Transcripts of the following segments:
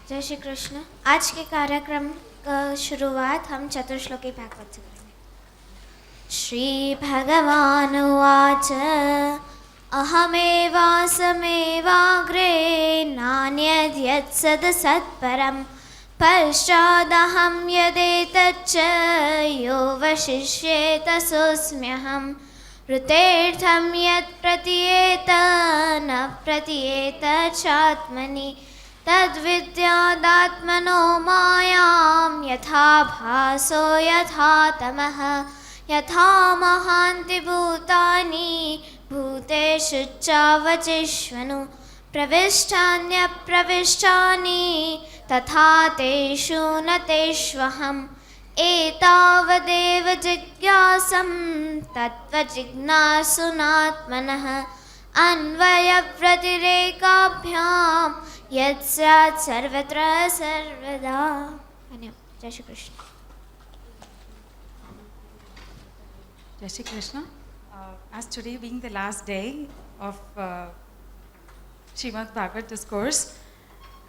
जय श्री कृष्ण। आज के कार्यक्रम का शुरुआत हम चतुर्श्लोकी भागवत से करेंगे। श्री भगवान उवाच अहमेवासमेवाग्रे नान्यद्यत्सदसत्परं पश्चादहं यदेतच्च यो वशिष्येत सोऽस्म्यहम् ऋतेर्थं यत् प्रतीयेत न प्रतीयेत चात्मनि तद्विद्यादात्मनो मायां यथा भासो यथा तमः यथा महान्ति भूतानि भूतेषु चावचिष्वनु प्रविष्टान्यप्रविष्टानि तथा तेषु न तेष्वहम् एतावदेव जिज्ञासं तत्त्वजिज्ञासुनात्मनः अन्वयव्यतिरेकाभ्यां यत् स्यात् सर्वत्र सर्वदा। धन्यवाद। जय Shri Krishna. Jai Shri Krishna. As today being the last day of Srimad Bhagavad Discourse,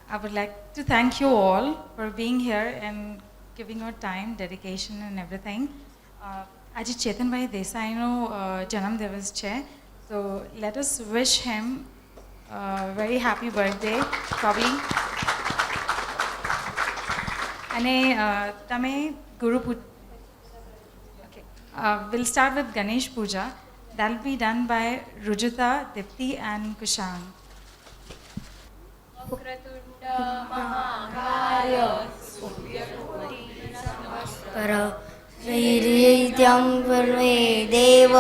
I would like to thank you all for being here and giving your time, dedication and everything. આજે ચેતનભાઈ દેસાઈનો જન્મદિવસ છે, so let us wish him a very happy birthday, probably. અને તમે ગુરુ we'll start with Ganesh Puja. That will be done by Rujita, Dipti and Kushan. श्रीरित्यं वर्मे देव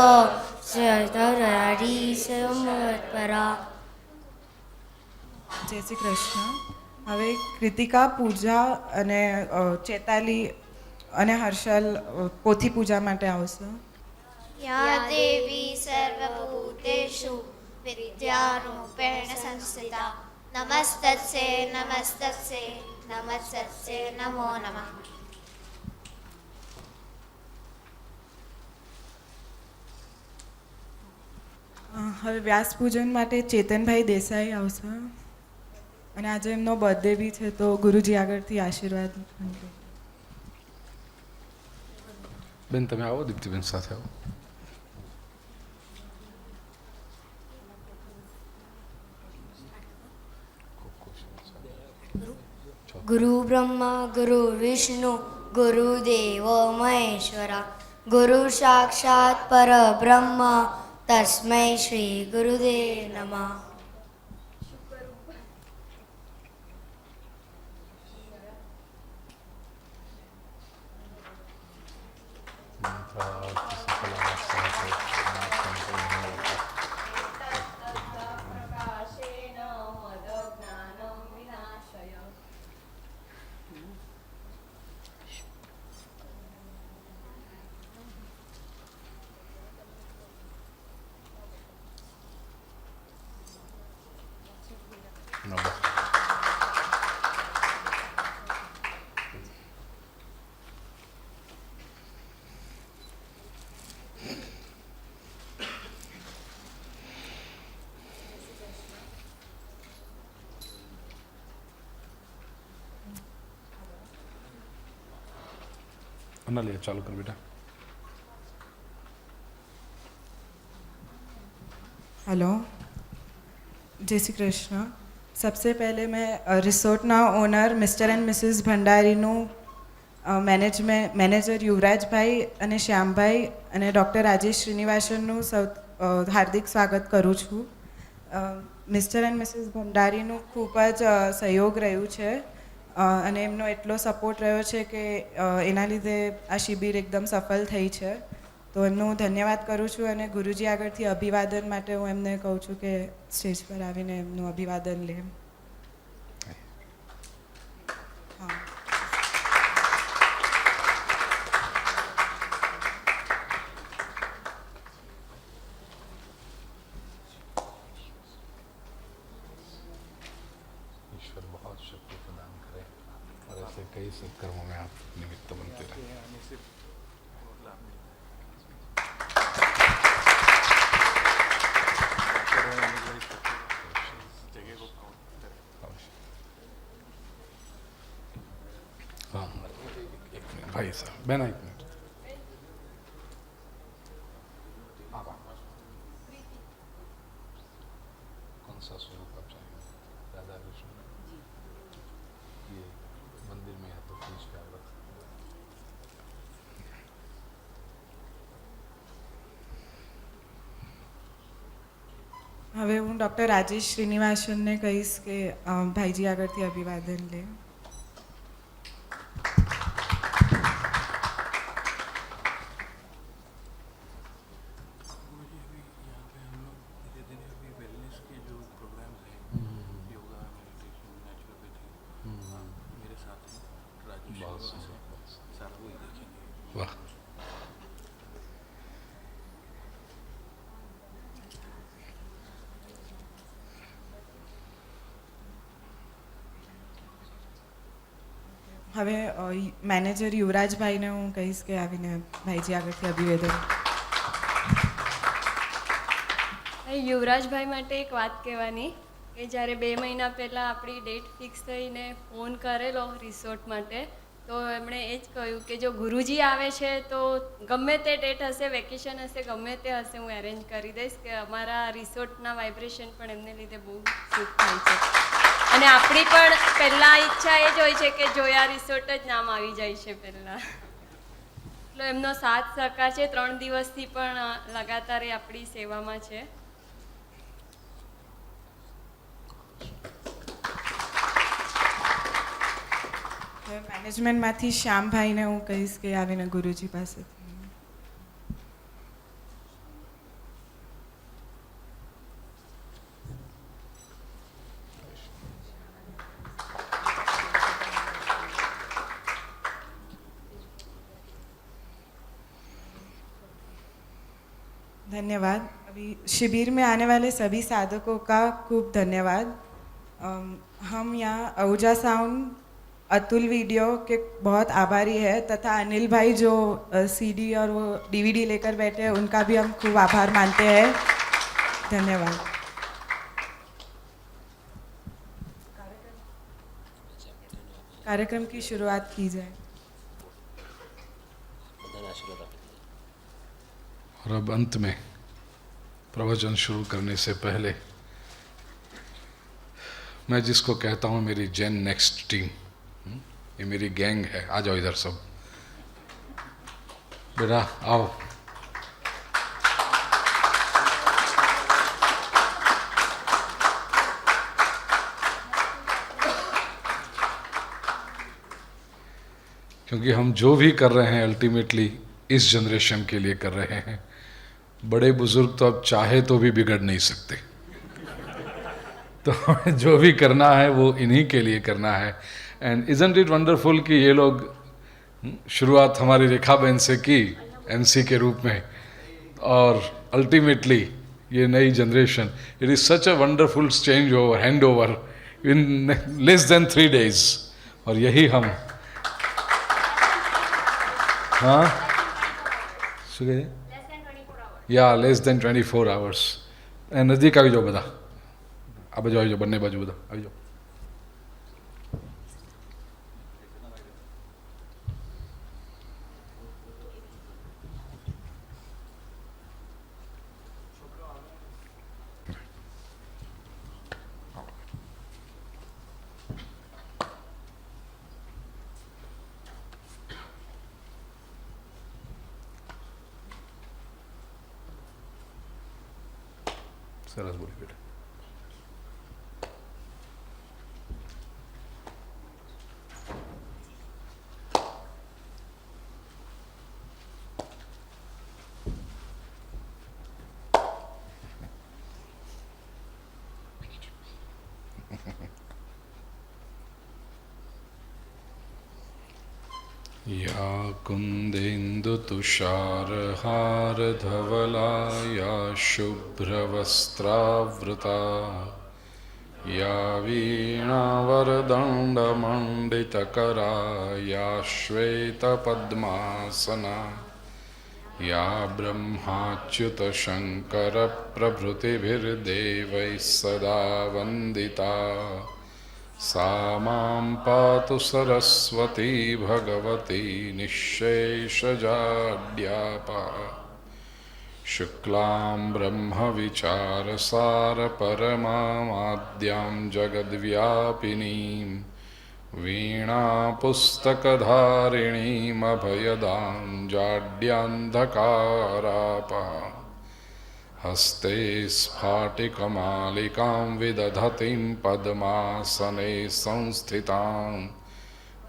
शतरारी संवत्परा. જય શ્રી કૃષ્ણ. હવે કૃતિકા પૂજા અને ચેતાલી અને હર્ષલ પોથી પૂજા માટે આવશે. या देवी सर्वभूतेषु विद्यारूपेण संस्थिता नमस्तस्यै नमस्तस्यै नमस्तस्यै नमो नमः. હવે વ્યાસ પૂજન માટે ચેતનભાઈ દેસાઈ આવશે અને આજે એમનો બર્થડે બી છે, તો ગુરુજી આગળથી આશીર્વાદ. બેન તમે આવો, દીપ્તિબેન સાથે આવો. गुरु ब्रह्मा गुरु विष्णु गुरुदेव महेश्वरा गुरु साक्षात् परब्रह्म तस्मै श्री गुरुदेव नमः. अनालिया चालू कर बेटा. हेलो, जय श्री कृष्ण. सबसे पहले मैं रिसोर्टना ओनर मिस्टर एंड मिसेस भंडारीનું મેનેજર યુવરાજભાઈ અને શ્યામભાઈ અને ડૉક્ટર રાજેશ શ્રીનિવાસનનું હાર્દિક સ્વાગત કરું છું. મિસ્ટર એન્ડ મિસિસ ભંડારીનું ખૂબ જ સહયોગ રહ્યું છે અને એમનો એટલો સપોર્ટ રહ્યો છે કે એના લીધે આ શિબિર એકદમ સફળ થઈ છે. તો એમનું હું ધન્યવાદ કરું છું અને ગુરુજી આગળથી અભિવાદન માટે હું એમને કહું છું કે સ્ટેજ પર આવીને એમનું અભિવાદન લે. હા. ईश्वर बहुत शक्ति प्रदान करे और ऐसे कई सत्कर्मों में आप निमित्त बनते रहे. हाँ एक मिनट भाई साहब, बहना एक मिनट। कौन सा स्वरूप आप चाहेंगे? राधा कृष्ण ये मंदिर में है तो खींच के आप रख सकते हैं। હવે હું ડૉક્ટર રાજેશ શ્રીનિવાસનને કહીશ કે ભાઈજી આગળથી અભિવાદન લે. मुझे अभी यहाँ पे हम लोग धीरे धीरे अभी वेलनेस के जो प्रोग्राम्स हैं, योगा, मेडिटेशन, नेचुरोपैथी, मेरे साथ हैं राजेश बहुत श्रीनिवास सुंदर, हैं, बहुत सुंदर। सारा वही देखेंगे। वाह, હવે મેનેજર યુવરાજભાઈને હું કહીશ કે આવીને ભાઈજી આગળથી અભિવાદન. યુવરાજભાઈ માટે એક વાત કહેવાની કે જ્યારે 2 મહિના પહેલાં આપણી ડેટ ફિક્સ થઈને ફોન કરેલો રિસોર્ટ માટે, તો એમણે એ જ કહ્યું કે જો ગુરુજી આવે છે તો ગમે તે ડેટ હશે, વેકેશન હશે, ગમે તે હશે, હું એરેન્જ કરી દઈશ, કે અમારા રિસોર્ટના વાઇબ્રેશન પણ એમને લીધે બહુ સૂટ થાય છે. અને આપણી પણ પહેલાં ઈચ્છા એ જ હોય છે કે જોયા રિસોર્ટ જ નામ આવી જાય છે પહેલાં. એટલે એમનો સાથ સહકાર છે, 3 દિવસથી પણ લગાતાર એ આપણી સેવામાં છે. હવે મેનેજમેન્ટમાંથી શ્યામભાઈને હું કહીશ કે આવીને ગુરુજી પાસેથી. धन्यवाद. अभी शिविर में आने वाले सभी साधकों का खूब धन्यवाद. हम यहाँ आहूजा साउंड, अतुल वीडियो के बहुत आभारी है, तथा अनिल भाई जो सीडी और वो डीवीडी लेकर बैठे हैं, उनका भी हम खूब आभार मानते हैं. धन्यवाद. कार्यक्रम की शुरुआत की जाए. और अब अंत में प्रवचन शुरू करने से पहले मैं जिसको कहता हूँ मेरी जेन नेक्स्ट टीम, ये मेरी गैंग है, आ जाओ इधर सब, बेटा आओ. क्योंकि हम जो भी कर रहे हैं अल्टीमेटली इस जनरेशन के लिए कर रहे हैं. बड़े बुजुर्ग तो अब चाहे तो भी बिगड़ नहीं सकते, तो हमें जो भी करना है वो इन्हीं के लिए करना है. एंड इजंट इट वंडरफुल कि ये लोग शुरुआत हमारी रेखा बहन से की एमसी के रूप में, और अल्टीमेटली ये नई generation, it is such a wonderful change over, hand over in less than 3 days. और यही हम, हाँ શું કહે? યા લેસ દેન 24 hours. નજીક આવી જાઓ બધા, આ બાજુ આવી જાઓ, બંને બાજુ બધા આવી જાઓ. સરસ બોલી બેટા. या कुन्देन्दुतुषारहारधवला या शुभ्रवस्त्रावृता या वीणावरदण्डमण्डितकरा या श्वेतपद्मासना या ब्रह्माच्युतशङ्करप्रभृतिभिर्देवैः सदा वन्दिता सा मां पातु सरस्वती भगवती निःशेषजाड्यापा शुक्लां ब्रह्मविचारसारपरमाद्यां जगद्व्यापिनीं वीणापुस्तकधारिणीमभयदां जाड्यान्धकारापहां हस्ते स्फाटिकमालिकां विदधतीं पद्मासने संस्थितां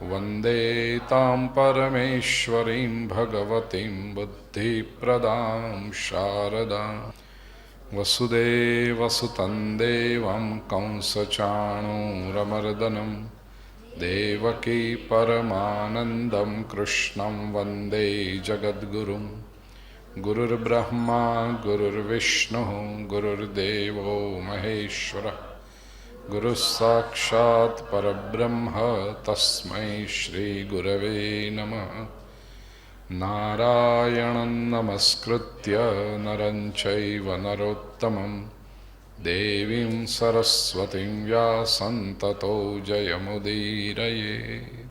वन्दे तां परमेश्वरीं भगवतीं बुद्धिप्रदां शारदां वसुदेवसुतं देवं कंसचाणूरमर्दनं देवकी परमानन्दं कृष्णं वन्दे जगद्गुरुं गुरुर्ब्रह्मा गुरुर्विष्णुः गुरुर्देवो महेश्वरः गुरुः साक्षात् परब्रह्म तस्मै श्रीगुरवे नमः। नारायणं नमस्कृत्य नरं चैव नरोत्तमं देवीं सरस्वतीं व्यासं ततो जयमुदीरयेत्।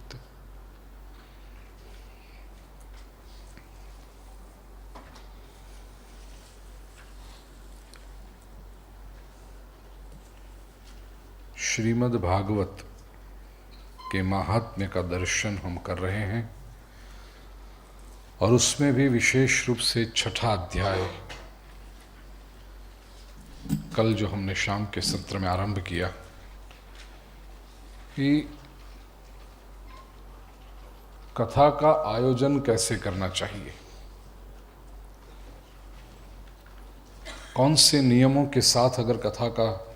श्रीमद् भागवत के महात्म्य का दर्शन हम कर रहे हैं और उसमें भी विशेष रूप से छठा अध्याय कल जो हमने शाम के सत्र में आरंभ किया कि कथा का आयोजन कैसे करना चाहिए, कौन से नियमों के साथ अगर कथा का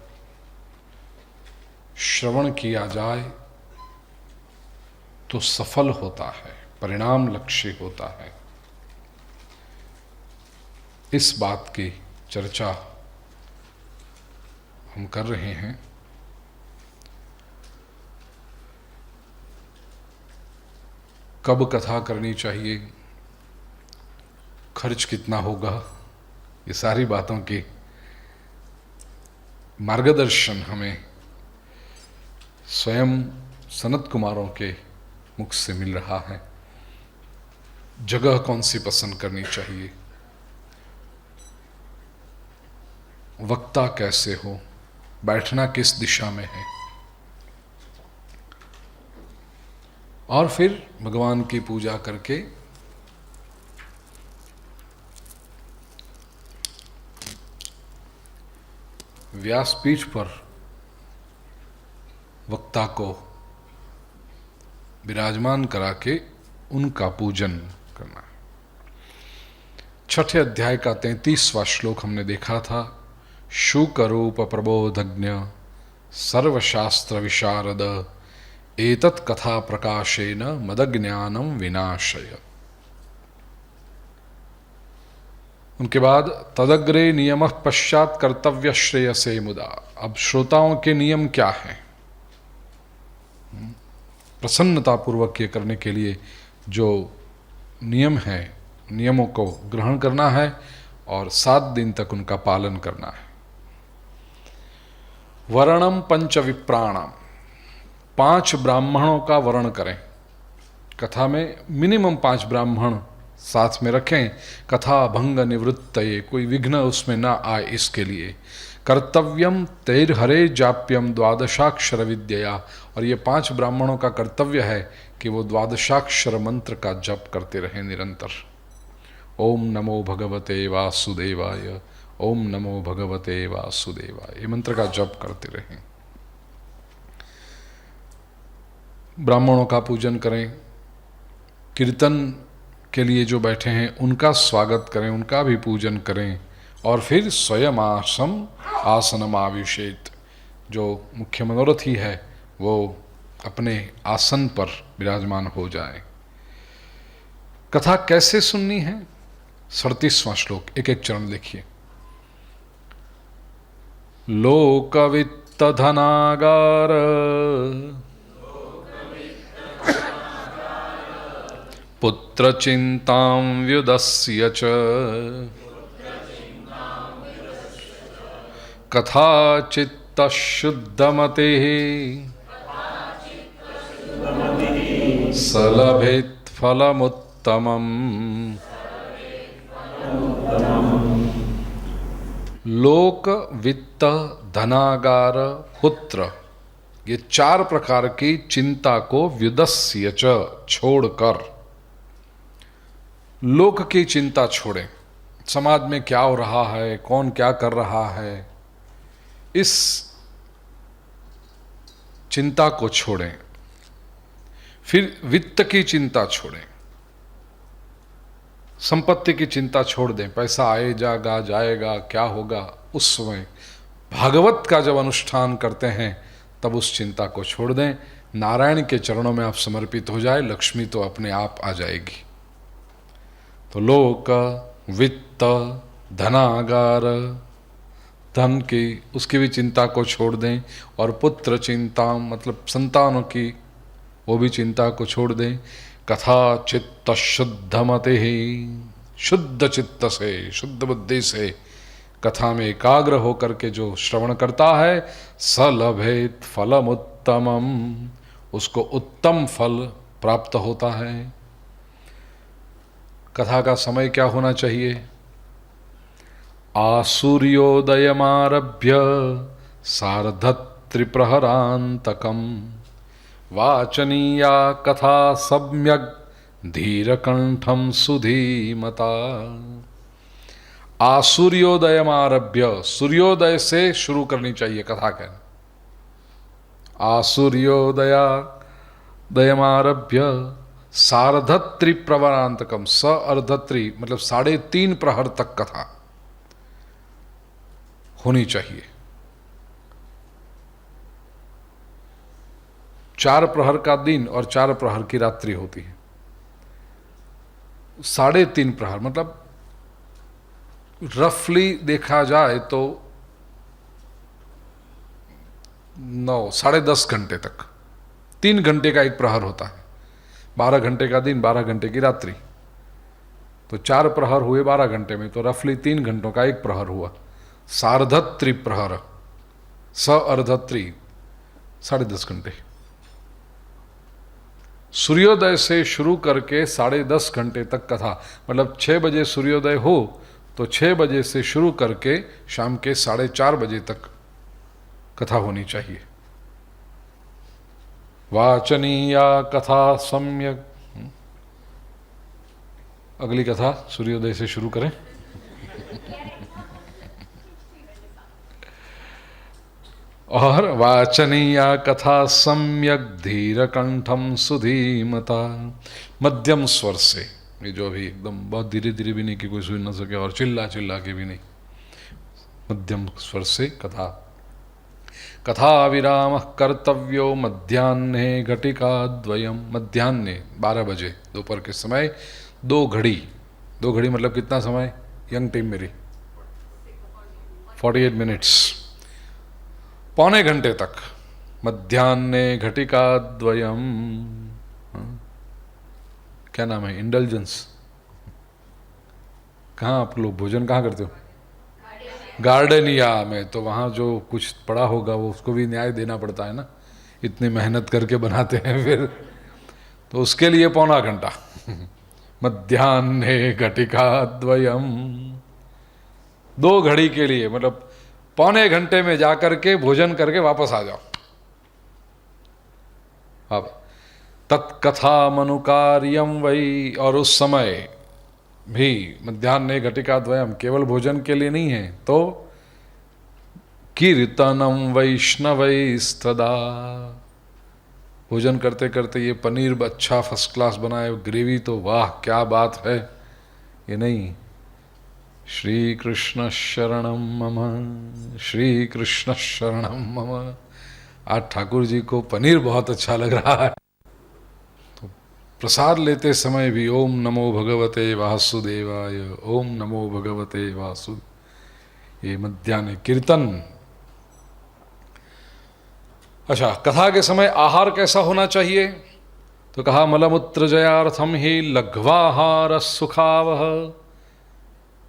श्रवण किया जाए तो सफल होता है, परिणाम लक्ष्य होता है। इस बात की चर्चा हम कर रहे हैं। कब कथा करनी चाहिए, खर्च कितना होगा, ये सारी बातों की मार्गदर्शन हमें स्वयं सनत कुमारों के मुख से मिल रहा है। जगह कौन सी पसंद करनी चाहिए, वक्ता कैसे हो, बैठना किस दिशा में है, और फिर भगवान की पूजा करके व्यासपीठ पर वक्ता को विराजमान करा के उनका पूजन करना है। छठे अध्याय का 33वां श्लोक हमने देखा था। शुकरूप प्रबोधज्ञ सर्वशास्त्र विशारद एतत् कथा प्रकाशेन मदज्ञानम विनाशय। उनके बाद तदग्रे नियम पश्चात कर्तव्य श्रेयसे मुदा। अब श्रोताओं के नियम क्या हैं, प्रसन्नतापूर्वक ये करने के लिए जो नियम है, नियमों को ग्रहण करना है और 7 दिन तक उनका पालन करना है। वर्णम पंच विप्राणम, 5 ब्राह्मणों का वर्ण करें। कथा में मिनिमम 5 ब्राह्मण साथ में रखें, कथा भंग निवृत्तये, कोई विघ्न उसमें ना आए इसके लिए। कर्तव्यम तैर्हरे जाप्यम द्वादशाक्षर विद्या, और ये 5 ब्राह्मणों का कर्तव्य है कि वो द्वादशाक्षर मंत्र का जप करते रहें निरंतर। ओम नमो भगवते वासुदेवाय, ओम नमो भगवते वासुदेवाय, ये मंत्र का जप करते रहें। ब्राह्मणों का पूजन करें, कीर्तन के लिए जो बैठे हैं उनका स्वागत करें, उनका भी पूजन करें, और फिर स्वयं आसनम आविशेत, जो मुख्य मनोरथी है वो अपने आसन पर विराजमान हो जाए। कथा कैसे सुननी है, 37वां श्लोक, एक एक चरण देखिए। लोकवित्त धनागार पुत्र चिंतां व्युदस्य च कथा चित्त शुद्धमते सलभेत् फलमुत्तमम्। लोक, वित्त, धनागार, पुत्र, ये 4 प्रकार की चिंता को व्युदस्य च, छोड़कर लोक की चिंता छोड़ें। समाज में क्या हो रहा है, कौन क्या कर रहा है, इस चिंता को छोड़ें। फिर वित्त की चिंता छोड़ें, संपत्ति की चिंता छोड़ दें, पैसा आएगा जाएगा क्या होगा। उस समय भागवत का जब अनुष्ठान करते हैं तब उस चिंता को छोड़ दें। नारायण के चरणों में आप समर्पित हो जाए, लक्ष्मी तो अपने आप आ जाएगी। तो लोक, वित्त, धनागार, धन की उसकी भी चिंता को छोड़ दें, और पुत्र चिंता मतलब संतानों की वो भी चिंता को छोड़ दें। कथा चित्त शुद्ध मते ही, शुद्ध चित्त से, शुद्ध बुद्धि से कथा में एकाग्र होकर के जो श्रवण करता है, स लभेत फलम उत्तमम, उसको उत्तम फल प्राप्त होता है। कथा का समय क्या होना चाहिए? आसूर्योदयमारभ्य सार्धत्रिप्रहरान्तकम् वाचनीया कथा सम्यक् धीरकंठम सुधीमता। आसूर्योदयमारभ्य, सूर्योदय से शुरू करनी चाहिए कथा कहना। आसूर्योदयमारभ्य सार्धत्रि प्रवरांतकम, स अर्धत्रि मतलब 3.5 प्रहर तक कथा होनी चाहिए। 4 प्रहर का दिन और 4 प्रहर की रात्रि होती है। 3.5 प्रहर मतलब रफली देखा जाए तो 9-10.5 घंटे तक, 3 घंटे का एक प्रहर होता है। 12 घंटे का दिन, 12 घंटे की रात्रि, तो 4 प्रहर हुए 12 घंटे में, तो रफली 3 घंटों का एक प्रहर हुआ। सार्धत्रि प्रहर, स अर्धत्रि 10.5 घंटे। सूर्योदय से शुरू करके 10.5 घंटे तक कथा, मतलब 6 बजे सूर्योदय हो तो 6 बजे से शुरू करके शाम के 4:30 बजे तक कथा होनी चाहिए। वाचनीया कथा सम्यक। अगली कथा सूर्योदय से शुरू करें। और वाचनीया कथा सम्यक धीरकंठम सुधीमता। मध्यम स्वर से, ये जो भी एकदम बहुत धीरे धीरे भी नहीं कि कोई सुन न सके और चिल्ला चिल्ला के भी नहीं, मध्यम स्वर से कथा। कथा विराम कर्तव्यो मध्याह्ने घटिका द्वयम। मध्याह्ने 12 बजे दोपहर के समय 2 घड़ी, 2 घड़ी मतलब कितना समय? यंग टीम मेरी 48 मिनट्स, पौने घंटे तक। मध्याह्ने घटिका द्वयम, क्या नाम है? इंडल्जेंस। कहाँ आप लोग भोजन कहाँ करते हो? गार्डनिया में। तो वहाँ जो कुछ पड़ा होगा वो उसको भी न्याय देना पड़ता है ना, इतनी मेहनत करके बनाते हैं फिर, तो उसके लिए पौना घंटा। मध्याह्ने घटिका द्वयम, 2 घड़ी के लिए, मतलब पौने घंटे में जाकर के भोजन करके वापस आ जाओ। अब तत्कथा मनुकार्यम वही, और उस समय भी मध्याह्ने घटिका द्वयम केवल भोजन के लिए नहीं है, तो कीर्तनम वैष्णवैस्तदा। भोजन करते करते ये पनीर अच्छा फर्स्ट क्लास बनाए, ग्रेवी तो वाह क्या बात है, ये नहीं, श्री कृष्ण शरणम मम, श्री कृष्ण शरणम मम। आज ठाकुर जी को पनीर बहुत अच्छा लग रहा है। तो प्रसाद लेते समय भी ओम नमो भगवते वासुदेवाय, ओम नमो भगवते वासु, ये मध्याह्न कीर्तन। अच्छा, कथा के समय आहार कैसा होना चाहिए? तो कहा मलमूत्र जयार्थम ही लघ्वाहार सुखावह।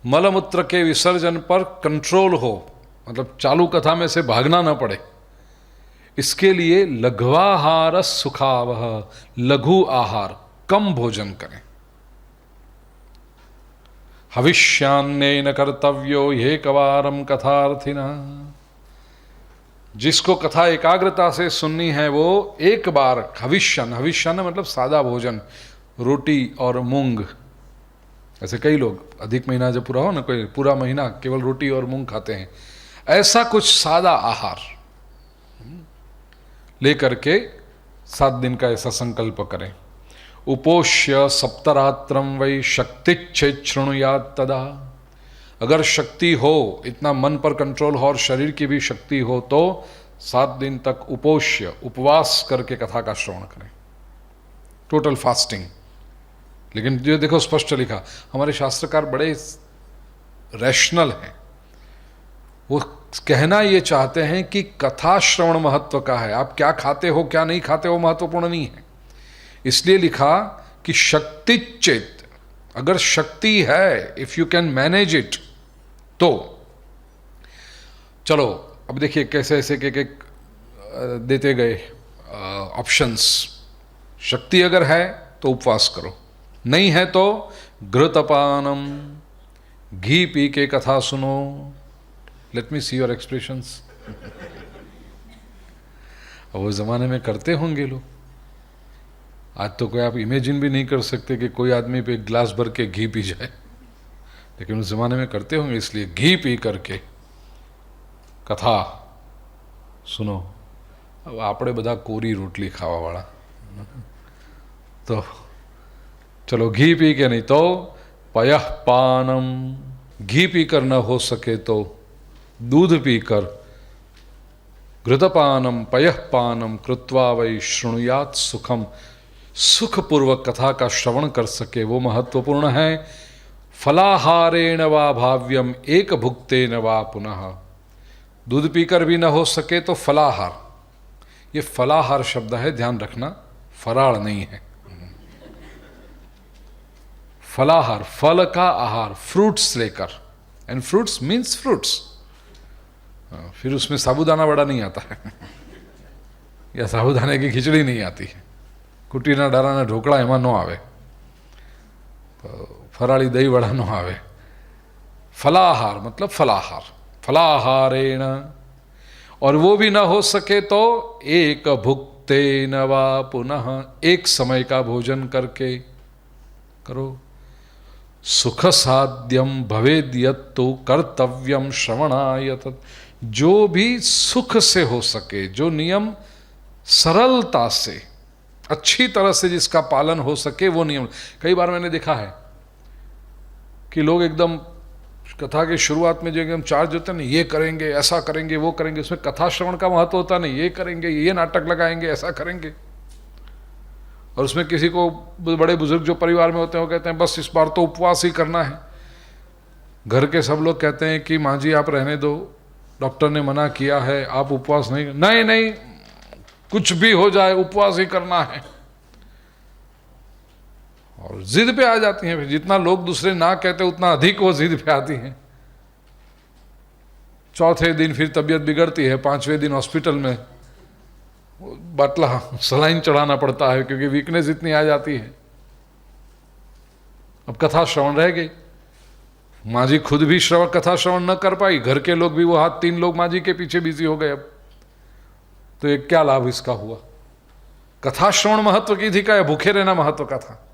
मलमूत्र के विसर्जन पर कंट्रोल हो, मतलब चालू कथा में से भागना न पड़े, इसके लिए लघ्वाहार सुखावह, लघु आहार, कम भोजन करें। हविष्यान्नेन कर्तव्यो एकवारम कथार्थिना, जिसको कथा एकाग्रता से सुननी है वो एक बार हविष्यन, हविष्यन मतलब सादा भोजन, रोटी और मूंग। ऐसे कई लोग अधिक महीना जब पूरा हो ना, कोई पूरा महीना केवल रोटी और मूंग खाते हैं, ऐसा कुछ सादा आहार लेकर के 7 दिन का ऐसा संकल्प करें। उपोष्य सप्तरात्रम वै शक्तिच्छेद शृणुयात् तदा, अगर शक्ति हो, इतना मन पर कंट्रोल हो और शरीर की भी शक्ति हो तो 7 दिन तक उपोष्य, उपवास करके कथा का श्रवण करें, टोटल फास्टिंग। लेकिन जो देखो स्पष्ट लिखा, हमारे शास्त्रकार बड़े रैशनल हैं, वो कहना ये चाहते हैं कि कथा श्रवण महत्व का है, आप क्या खाते हो क्या नहीं खाते हो महत्वपूर्ण नहीं है। इसलिए लिखा कि शक्ति चेत, अगर शक्ति है, if you can manage it, तो चलो। अब देखिए कैसे ऐसे एक देते गए ऑप्शंस। शक्ति अगर है तो उपवास करो, नहीं है तो घृतपानम, घी पी के कथा सुनो। Let me see your expressions. अब वो जमाने में करते होंगे लोग, आज तो कोई आप इमेजिन भी नहीं कर सकते कि कोई आदमी पे एक ग्लास भर के घी पी जाए, लेकिन उस जमाने में करते होंगे। इसलिए घी पी करके कथा सुनो। अब आपड़े बधा कोरी रोटली खावा वाला, तो चलो घी पी के, नहीं तो पयः पानम, घी पीकर न हो सके तो दूध पीकर, घृतपानम पयः पानम कृत्वा वै शृणुयात् सुखम, सुखपूर्वक कथा का श्रवण कर सके वो महत्वपूर्ण है। फलाहारेण वा भाव्यम एक भुक्तेन वा पुनः, दूध पीकर भी न हो सके तो फलाहार, ये फलाहार शब्द है, ध्यान रखना, फराळ नहीं है। फलाहार, फल का आहार, फ्रूट्स लेकर, एंड फ्रूट्स मीन्स फ्रूट्स। फिर उसमें साबूदाना वड़ा नहीं आता है या साबूदाने की खिचड़ी नहीं आती है, कुटीना डाराना ढोकळा एमां न आवे, फराળી दही वड़ा न आवे। फलाहार मतलब फलाहार, फलाहारेण, और वो भी ना हो सके तो एक भुक्तेन वा पुनः, एक समय का भोजन करके करो। सुख साध्यम भवेद यत्तु कर्तव्यम श्रवणाय तत्, जो भी सुख से हो सके, जो नियम सरलता से अच्छी तरह से जिसका पालन हो सके वो नियम। कई बार मैंने देखा है कि लोग एकदम कथा के शुरुआत में जो एकदम चार्ज होते हैं ना, ये करेंगे, ऐसा करेंगे, वो करेंगे, उसमें कथा श्रवण का महत्व होता नहीं, ये करेंगे, ये नाटक लगाएंगे, ऐसा करेंगे। और उसमें किसी को बड़े बुजुर्ग जो परिवार में होते हैं वो कहते हैं बस इस बार तो उपवास ही करना है। घर के सब लोग कहते हैं कि माँ जी आप रहने दो, डॉक्टर ने मना किया है, आप उपवास नहीं, नहीं नहीं कुछ भी हो जाए उपवास ही करना है। और जिद पे आ जाती हैं, जितना लोग दूसरे ना कहते उतना अधिक वो जिद पे आती हैं। चौथे दिन फिर तबीयत बिगड़ती है, 5वें दिन हॉस्पिटल में बाटला सलाइन चढ़ाना पड़ता है क्योंकि वीकनेस इतनी आ जाती है। अब कथा श्रवण रह गई, माँ जी खुद भी कथा श्रवण न कर पाई, घर के लोग भी, वो 3 लोग माँ जी के पीछे बिजी हो गए। अब तो एक क्या लाभ इसका हुआ? कथा श्रवण महत्व की थी का या भूखे रहना महत्व का था?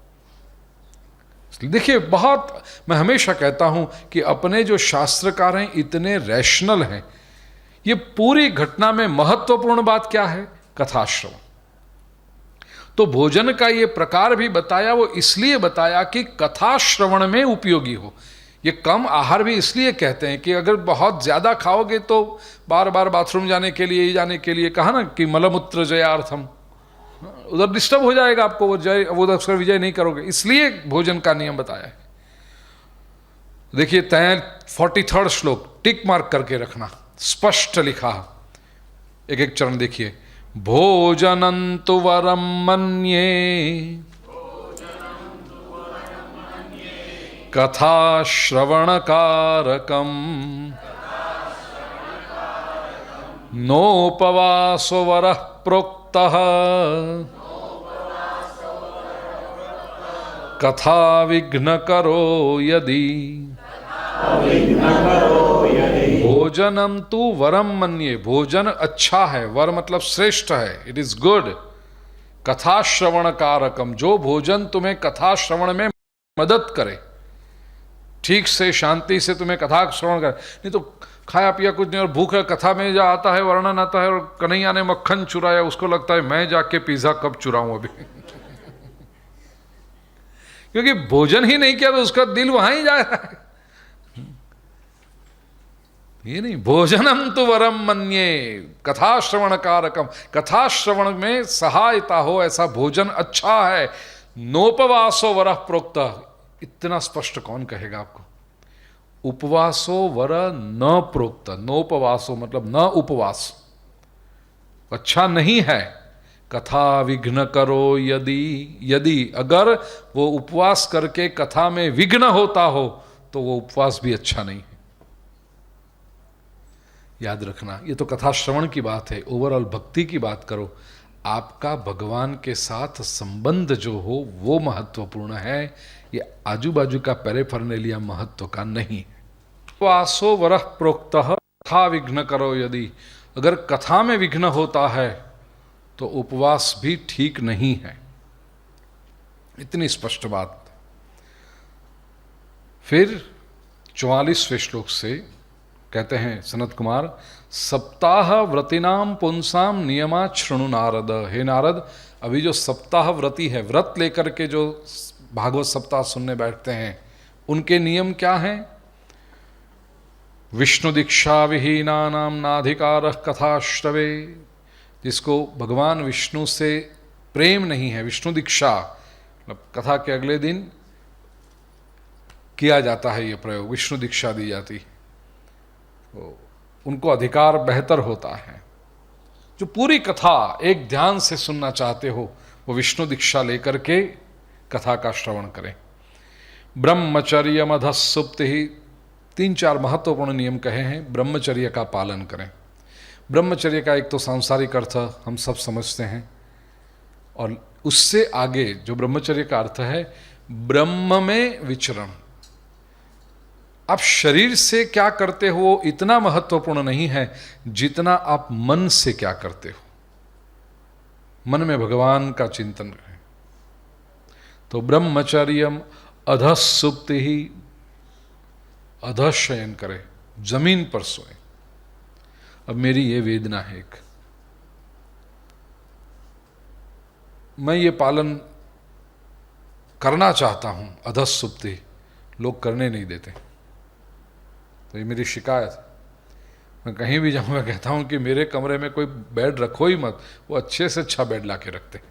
देखिए, बहुत मैं हमेशा कहता हूं कि अपने जो शास्त्रकार हैं इतने रैशनल हैं। ये पूरी घटना में महत्वपूर्ण बात क्या है? कथा श्रवण। तो भोजन का ये प्रकार भी बताया, वो इसलिए बताया कि कथा श्रवण में उपयोगी हो। ये कम आहार भी इसलिए कहते हैं कि अगर बहुत ज्यादा खाओगे तो बार बार बाथरूम जाने के लिए कहा ना कि मलमूत्र जयार्थम, उधर डिस्टर्ब हो जाएगा आपको, वो अक्सर विजय नहीं करोगे, इसलिए भोजन का नियम बताया है। देखिए 43rd श्लोक टिक मार्क करके रखना, स्पष्ट लिखा, एक चरण देखिए। भोजनंतु वरम मन्ये कथा श्रवण कारकम नोपवासो वरः प्रोक्तः कथा विघ्न करो यदि भोजनम तु वरम मन्ये। भोजन अच्छा है, वर मतलब श्रेष्ठ है, इट इज गुड। कथा श्रवण कारकम, जो भोजन तुम्हें कथा श्रवण में मदद करे, ठीक से शांति से तुम्हें कथा श्रवण करे। नहीं तो खाया पिया कुछ नहीं और भूख है, कथा में जो आता है वर्णन आता है और कन्हैया ने मक्खन चुराया, उसको लगता है मैं जाके पिज्जा कब चुराऊं अभी क्योंकि भोजन ही नहीं किया तो उसका दिल वहां ही जाएगा। ये नहीं, भोजनम तो वरम मन्ये कथा श्रवण कारकम, कथा श्रवण में सहायता हो ऐसा भोजन अच्छा है। नोपवासो वरः प्रोक्त, इतना स्पष्ट कौन कहेगा आपको। उपवासो वर न प्रोक्त, नोपवासो मतलब न उपवास, अच्छा नहीं है। कथा विघ्न करो यदि अगर वो उपवास करके कथा में विघ्न होता हो तो वो उपवास भी अच्छा नहीं है। याद रखना, ये तो कथा श्रवण की बात है, ओवरऑल भक्ति की बात करो। आपका भगवान के साथ संबंध जो हो वो महत्वपूर्ण है, ये आजू बाजू का पेरेफर्नेलिया महत्व का नहीं है। उपवासो वरः प्रोक्तः कथा विघ्न करो यदि, अगर कथा में विघ्न होता है तो उपवास भी ठीक नहीं है, इतनी स्पष्ट बात। फिर 44वें श्लोक से कहते हैं सनत कुमार, सप्ताह व्रतिनाम पुंसाम नियमा शृणु नारद। हे नारद, अभी जो सप्ताह व्रती है, व्रत लेकर के जो भागवत सप्ताह सुनने बैठते हैं, उनके नियम क्या हैं। विष्णु दीक्षा विहीना नाम नाधिकार कथाश्रवे, जिसको भगवान विष्णु से प्रेम नहीं है, विष्णु दीक्षा मतलब कथा के अगले दिन किया जाता है ये प्रयोग, विष्णु दीक्षा दी जाती, तो उनको अधिकार बेहतर होता है। जो पूरी कथा एक ध्यान से सुनना चाहते हो वो विष्णु दीक्षा लेकर के कथा का श्रवण करें। ब्रह्मचर्य मधस्सुप्ति ही, 3-4 महत्वपूर्ण नियम कहे हैं, ब्रह्मचर्य का पालन करें। ब्रह्मचर्य का एक तो सांसारिक अर्थ हम सब समझते हैं, और उससे आगे जो ब्रह्मचर्य का अर्थ है ब्रह्म में विचरण। आप शरीर से क्या करते हो वो इतना महत्वपूर्ण नहीं है जितना आप मन से क्या करते हो। मन में भगवान का चिंतन करें। तो ब्रह्मचर्यम अधस्सुप्ति ही, अधशयन करें, जमीन पर सोए। अब मेरी ये वेदना है, एक मैं ये पालन करना चाहता हूं, अधस्सुप्ति, लोग करने नहीं देते, तो ये मेरी शिकायत है। मैं कहीं भी जाऊँ मैं कहता हूँ कि मेरे कमरे में कोई बेड रखो ही मत, वो अच्छे से अच्छा बेड ला के रखते हैं।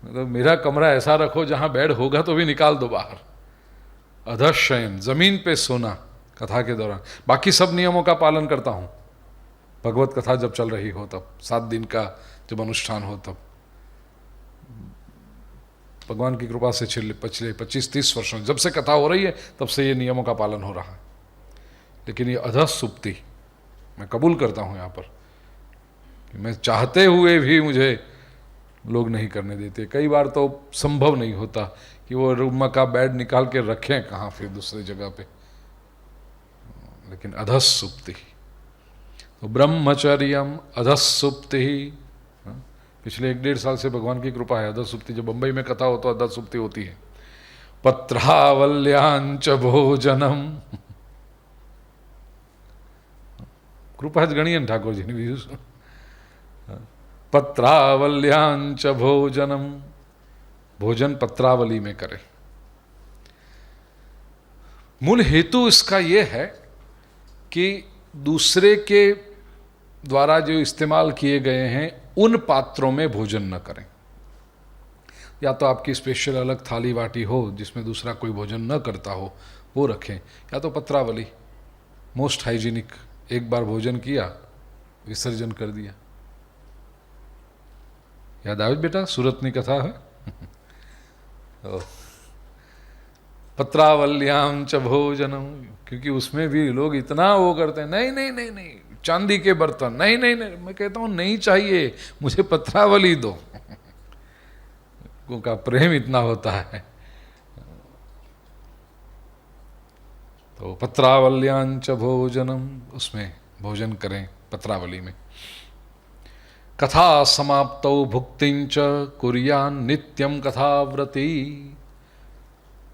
मतलब मेरा कमरा ऐसा रखो जहाँ बेड होगा तो भी निकाल दो बाहर। अधशयन, जमीन पे सोना कथा के दौरान। बाकी सब नियमों का पालन करता हूँ, भगवत कथा जब चल रही हो तब, 7 दिन का जब अनुष्ठान हो तब, भगवान की कृपा से पिछले 25-30 वर्षों जब से कथा हो रही है तब से ये नियमों का पालन हो रहा है। लेकिन ये अधस्सुप्ति मैं कबूल करता हूँ यहाँ पर कि मैं चाहते हुए भी मुझे लोग नहीं करने देते। कई बार तो संभव नहीं होता कि वो रूम का बेड निकाल के रखें कहाँ फिर दूसरी जगह पे, लेकिन अधस्सुप्ति। तो ब्रह्मचर्यम अधस्सुप्ति, पिछले 1-1.5 साल से भगवान की कृपा है, अधस्सुप्ति। जब बंबई में कथा हो तो अधस्सुप्ति होती है। पत्रावल्यांच भोजनम, कृपा गणियन ठाकुर जी ने भी, पत्रावल्यांच भोजनम, भोजन पत्रावली में करें। मूल हेतु इसका यह है कि दूसरे के द्वारा जो इस्तेमाल किए गए हैं उन पात्रों में भोजन न करें। या तो आपकी स्पेशल अलग थाली बाटी हो जिसमें दूसरा कोई भोजन न करता हो वो रखें, या तो पत्रावली, मोस्ट हाइजीनिक। एक बार भोजन किया, विसर्जन कर दिया। याद आवे बेटा, सूरतनी कथा है पत्रावल्याम च भोजनम, क्योंकि उसमें भी लोग इतना वो करते हैं, नहीं नहीं नहीं नहीं, चांदी के बर्तन, नहीं नहीं नहीं। मैं कहता हूँ नहीं चाहिए, मुझे पत्रावली दो। उनका प्रेम इतना होता है। तो पत्रावल्यांच भोजनम, उसमें भोजन करें पत्रावली में। कथा समाप्तौ भुक्तिंच कुर्यान नित्यम कथाव्रती।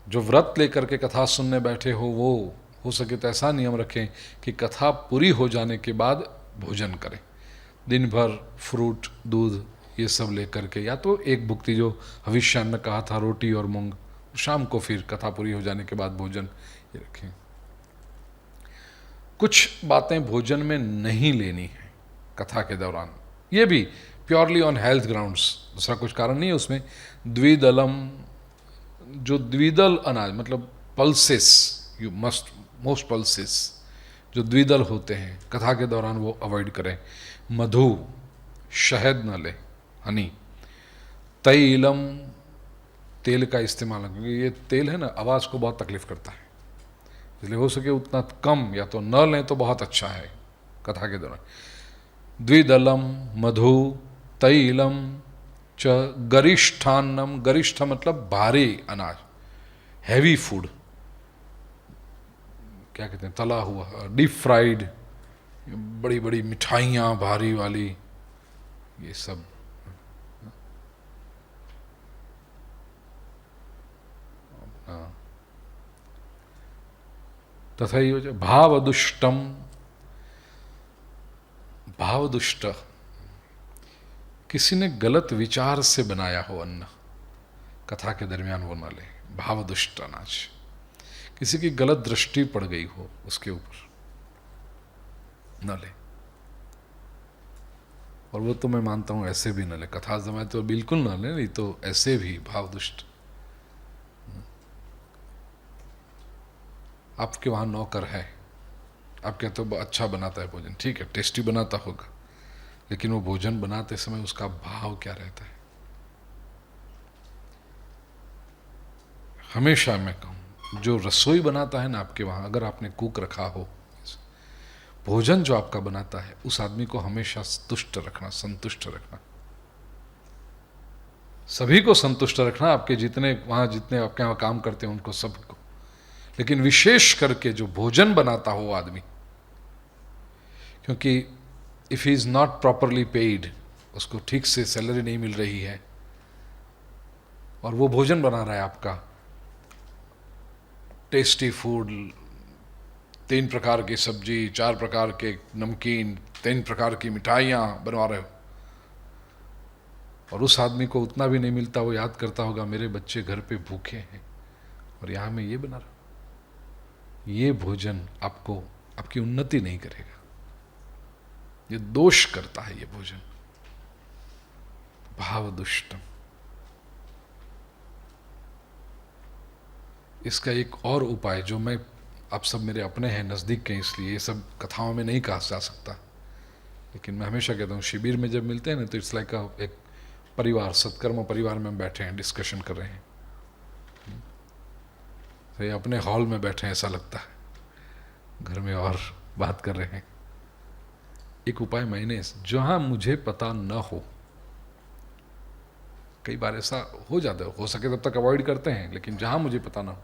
जो व्रत लेकर के कथा सुनने बैठे हो सके तो ऐसा नियम रखें कि कथा पूरी हो जाने के बाद भोजन करें। दिन भर फ्रूट, दूध ये सब लेकर के, या तो एक भुक्ति जो हविष्यान्न कहा था, रोटी और मूंग, शाम को फिर कथा पूरी हो जाने के बाद भोजन ये रखें। कुछ बातें भोजन में नहीं लेनी है कथा के दौरान, ये भी प्योरली ऑन हेल्थ ग्राउंड्स, दूसरा कुछ कारण नहीं है उसमें। द्विदलम, जो द्विदल अनाज मतलब pulses, you must most pulses जो द्विदल होते हैं कथा के दौरान वो अवॉइड करें। मधु, शहद न लें, हनी। तैलम, तेल का इस्तेमाल, क्योंकि ये तेल है ना आवाज़ को बहुत तकलीफ करता है, इसलिए हो सके उतना कम, या तो न लें तो बहुत अच्छा है कथा के दौरान। द्विदलम, मधु, तैलम च गरिष्ठान्नम। गरिष्ठ मतलब भारी अनाज, हैवी फूड, क्या कहते हैं, तला हुआ, डीप फ्राइड, बड़ी बड़ी मिठाइयाँ भारी वाली, ये सब। तथैव भावदुष्टम, भावदुष्ट, किसी ने गलत विचार से बनाया हो अन्न, कथा के दरमियान वो न ले। भावदुष्ट अनाज, किसी की गलत दृष्टि पड़ गई हो उसके ऊपर, न ले। और वो तो मैं मानता हूं ऐसे भी न ले, कथा समय तो बिल्कुल न ले, नहीं तो ऐसे भी भावदुष्ट। आपके वहां नौकर है, आप कहते हो अच्छा बनाता है भोजन, ठीक है, टेस्टी बनाता होगा, लेकिन वो भोजन बनाते समय उसका भाव क्या रहता है। हमेशा मैं कहूँ, जो रसोई बनाता है ना आपके वहाँ, अगर आपने कुक रखा हो, भोजन जो आपका बनाता है उस आदमी को हमेशा तुष्ट रखना, संतुष्ट रखना, सभी को संतुष्ट रखना, आपके जितने आपके वहाँ काम करते हैं उनको, सबको। लेकिन विशेष करके जो भोजन बनाता हो आदमी, क्योंकि if he is not properly paid, उसको ठीक से सैलरी नहीं मिल रही है और वो भोजन बना रहा है आपका, टेस्टी फूड, 3 प्रकार की सब्जी, 4 प्रकार के नमकीन, 3 प्रकार की मिठाइयाँ बनवा रहे हो, और उस आदमी को उतना भी नहीं मिलता, वो याद करता होगा मेरे बच्चे घर पे भूखे हैं और यहाँ मैं ये बना रहा हूँ। ये भोजन आपको, आपकी उन्नति नहीं करेगा, ये दोष करता है ये भोजन। भावदुष्टम। इसका एक और उपाय, जो मैं, आप सब मेरे अपने हैं, नज़दीक के, इसलिए ये सब कथाओं में नहीं कहा जा सकता, लेकिन मैं हमेशा कहता हूँ शिविर में जब मिलते हैं ना तो इट्स लाइक एक परिवार, सत्कर्म परिवार में हम बैठे हैं, डिस्कशन कर रहे हैं, तो ये अपने हॉल में बैठे हैं ऐसा लगता है, घर में और बात कर रहे हैं। एक उपाय मैंने, जहाँ मुझे पता न हो, कई बार ऐसा हो जाता है, हो सके तब तक अवॉइड करते हैं, लेकिन जहाँ मुझे पता ना हो,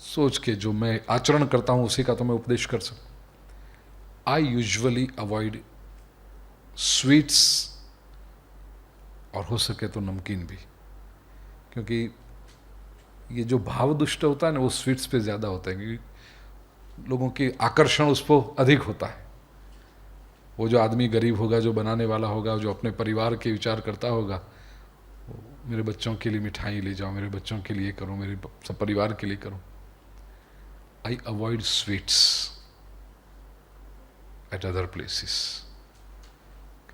सोच के जो मैं आचरण करता हूँ उसी का तो मैं उपदेश कर सकूँ। आई यूजुअली अवॉइड स्वीट्स, और हो सके तो नमकीन भी, क्योंकि ये जो भावदुष्ट होता है ना वो स्वीट्स पे ज़्यादा होता है, क्योंकि लोगों की आकर्षण उस पर अधिक होता है। वो जो आदमी गरीब होगा, जो बनाने वाला होगा, जो अपने परिवार के विचार करता होगा, मेरे बच्चों के लिए मिठाई ले जाओ, मेरे बच्चों के लिए करो, मेरे सब परिवार के लिए करो। I avoid sweets at other places.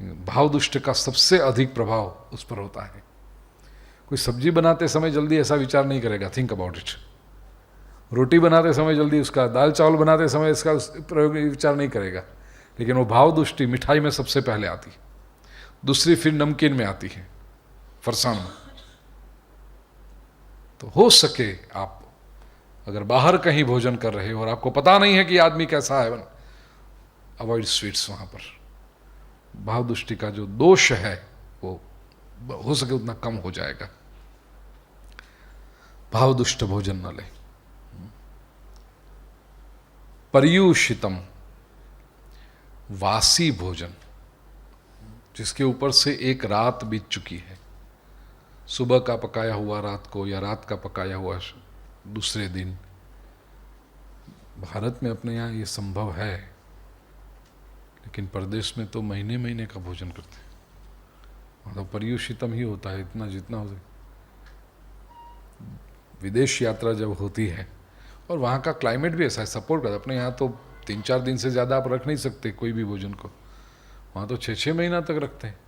भावदुष्ट का सबसे अधिक प्रभाव उस पर होता है। कोई सब्जी बनाते समय जल्दी ऐसा विचार नहीं करेगा, थिंक अबाउट इट। रोटी बनाते समय जल्दी उसका, दाल चावल बनाते समय इसका प्रयोग विचार नहीं करेगा, लेकिन वो भावदुष्टि मिठाई में सबसे पहले आती है, दूसरी फिर नमकीन में आती है, फरसाण में। तो हो सके आप अगर बाहर कहीं भोजन कर रहे हो और आपको पता नहीं है कि आदमी कैसा है, अवॉइड स्वीट्स वहाँ पर। भाव दृष्टि का जो दोष है वो हो सके उतना कम हो जाएगा। भाव दुष्ट भोजन न ले। पर्यूषितम, वासी भोजन, जिसके ऊपर से एक रात बीत चुकी है, सुबह का पकाया हुआ रात को या रात का पकाया हुआ दूसरे दिन। भारत में अपने यहाँ ये संभव है, लेकिन परदेश में तो महीने महीने का भोजन करते हैं। मतलब पर्यूषितम ही होता है, इतना जितना हो सके। विदेश यात्रा जब होती है, और वहाँ का क्लाइमेट भी ऐसा है, सपोर्ट करता है। अपने यहाँ तो 3-4 दिन से ज़्यादा आप रख नहीं सकते कोई भी भोजन को, वहाँ तो 6-6 महीना तक रखते हैं।